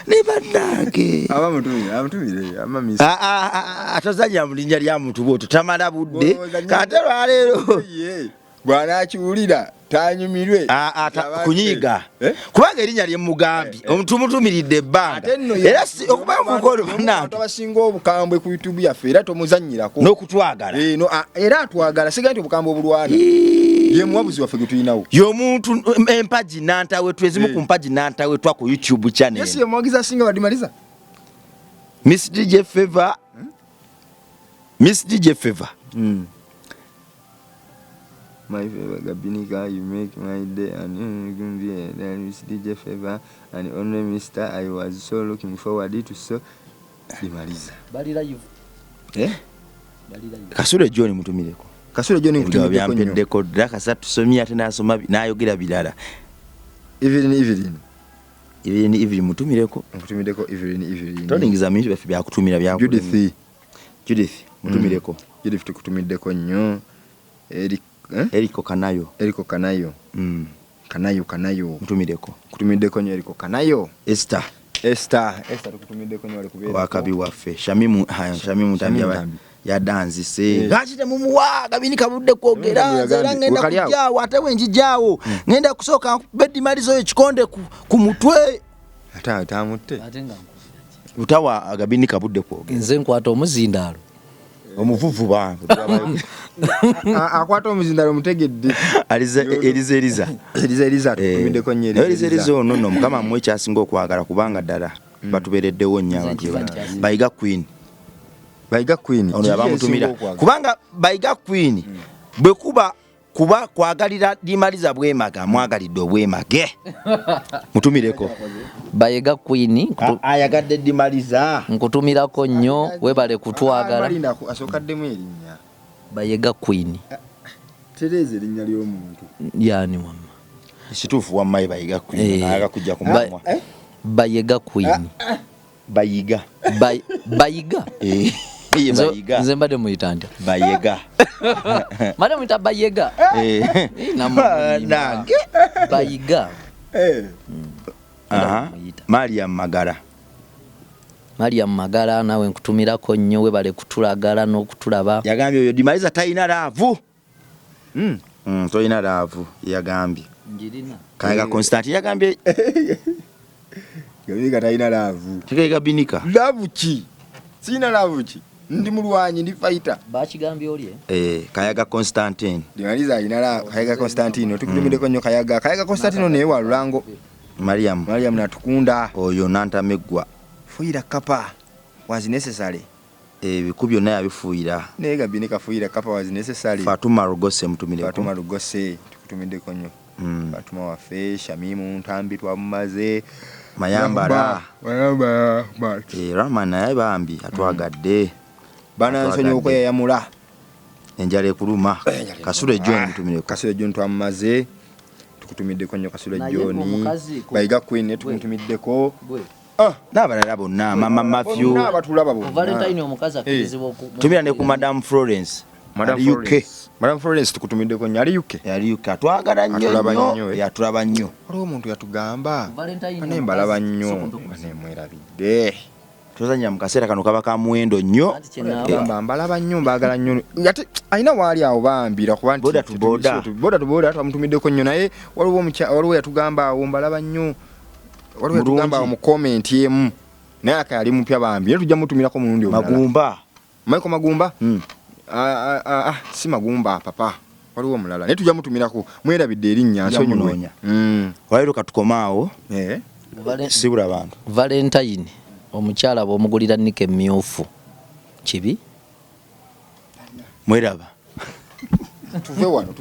Nebadake amutumire amamisi atazanya mulinnya lya muntu bwoto tamala budde katero alero bwana akiwulira tanyumirwe kunyiga kubanga erinnya lye mugambi omuntu mutumiridde ebbanga era okuba mukolo bantu abasinga obukambwe ku YouTube yaffe era tomuzannyirako n'okutwagala era atwagala siga nti obukambwe obulwana ye muwabuzi waffe getulinawo y'omuntu empaji nantawe twezimu ku mpaji nantawe twa ku YouTube channel yes ye mwagiza asinga Badimaliza Miss DJ Favor Miss DJ Favor my favor Gabinika, you make my day and Miss DJ Favor and only Mr. I was so looking forward to so Dimaliza balira you Kasule John mutumireko Kasule John mutumireko mpendeko daka satu somia tena asoma nayogira bilala Evelyn mutumireko Evelyn toningiza mintu bafi bya kutumira bya Judith mutumireko Judith tukutumiddeko nnyo Eriko Kanayo Kanayo mutumireko kutumiddeko nnyo Eriko Kanayo Esther tukutumiddeko nnyo alikubeera wakabi waffe Shamimu tambya ya danzi se gachite mumuwa Gabinika budde kwogera zera ngenda kujjawo ate wenjijjawo ngenda kusoka Bedimalizo ekikonde ku mutwe atamutte utawa Gabinika budde kwogera nze nkwata omuzindalo omuvuvu bantu akwata omuzindalo mutegedde Eliza tukutumiddeko nnyo Eliza ono mukama mmwe kyasinga okwagala kubanga ddala batubereddewo nnyo abantu Bayiga Queen ono yabamutumira kubanga Bayiga Queen bwe kuba kwagalira Dimaliza bwemaga mwagalidde obwemage mutumireko Bayiga Queen ayagadde Dimaliza nkutumirako nnyo webale kutwagala balinda asokaddemu erinnya Bayiga Queen Tereza erinnya ly'omuntu yani mama situfu wa mai Bayiga Queen ayaga kujja kumamwa Bayiga Queen Bayiga nze mbadde muyitanja Bayega mbadde muyita Bayega nange Bayiga Mariam Magara nawe nkutumirako nnyo webale kutulagala n'okutulaba yagambye oyo Dimaliza talina laavu tolina laavu yagambye Kayaga Constantine yagambye Gabinika talina laavu Gabinika laavu ki sina laavu ki ndi mulwanyi ndi fighter bakigambye oli Kayaga Constantine Dimaliza alina laavu Kayaga Constantine tukutumiddeko nnyo Kayaga Constantine ne wa Lulango Mariam natukunda oyo nantameggwa fuira kapa was necessary ebiku byonna yabifuuyira naye Gabinika fuira kapa was necessary Fatuma Rugose mutumireko Fatuma Rugose tukutumiddeko nnyo Fatuma waffe Shamimu Ntambi twamumaze Mayambala Rama naye bambi atwagadde bana nsonyi okweyamula enjala ekuluma Kasule John mutumireko Kasule John twamumaze tukutumiddeko nnyo Kasule John Bayiga Queen tukutumiddeko n'abalala bonna Mama Matthew n'abatulaba bonna Valentine omukazi akirizibwa tumira ne ku Madam Florence Madam Florence tukutumiddeko nnyo ali UK atwagala nnyo yatulaba nnyo waliwo omuntu yatugamba naye mbalaba nnyo naye mwerabidde tozanya mu kaseera kano kaba ka muwendo nnyo. Bamba mbalaba nnyo mbaagala nnyo ate alina waali awo bambira kuba nti Boda to boda twamutumiddeko nnyo naye waliwo yatugamba awo mbalaba nnyo waliwo yatugamba awo mu comment emu naye akali mupya bambira tujja mutumirako mulundi omulala Magumba Michael Magumba si Magumba papa waliwo omulala naye tujja mutumirako mwerabidde erinnya nsonyiwe waliwo katukomaawo sibula bantu Valentine omukyala bw'omugulira nika emmyufu kibi mweraba tuve wano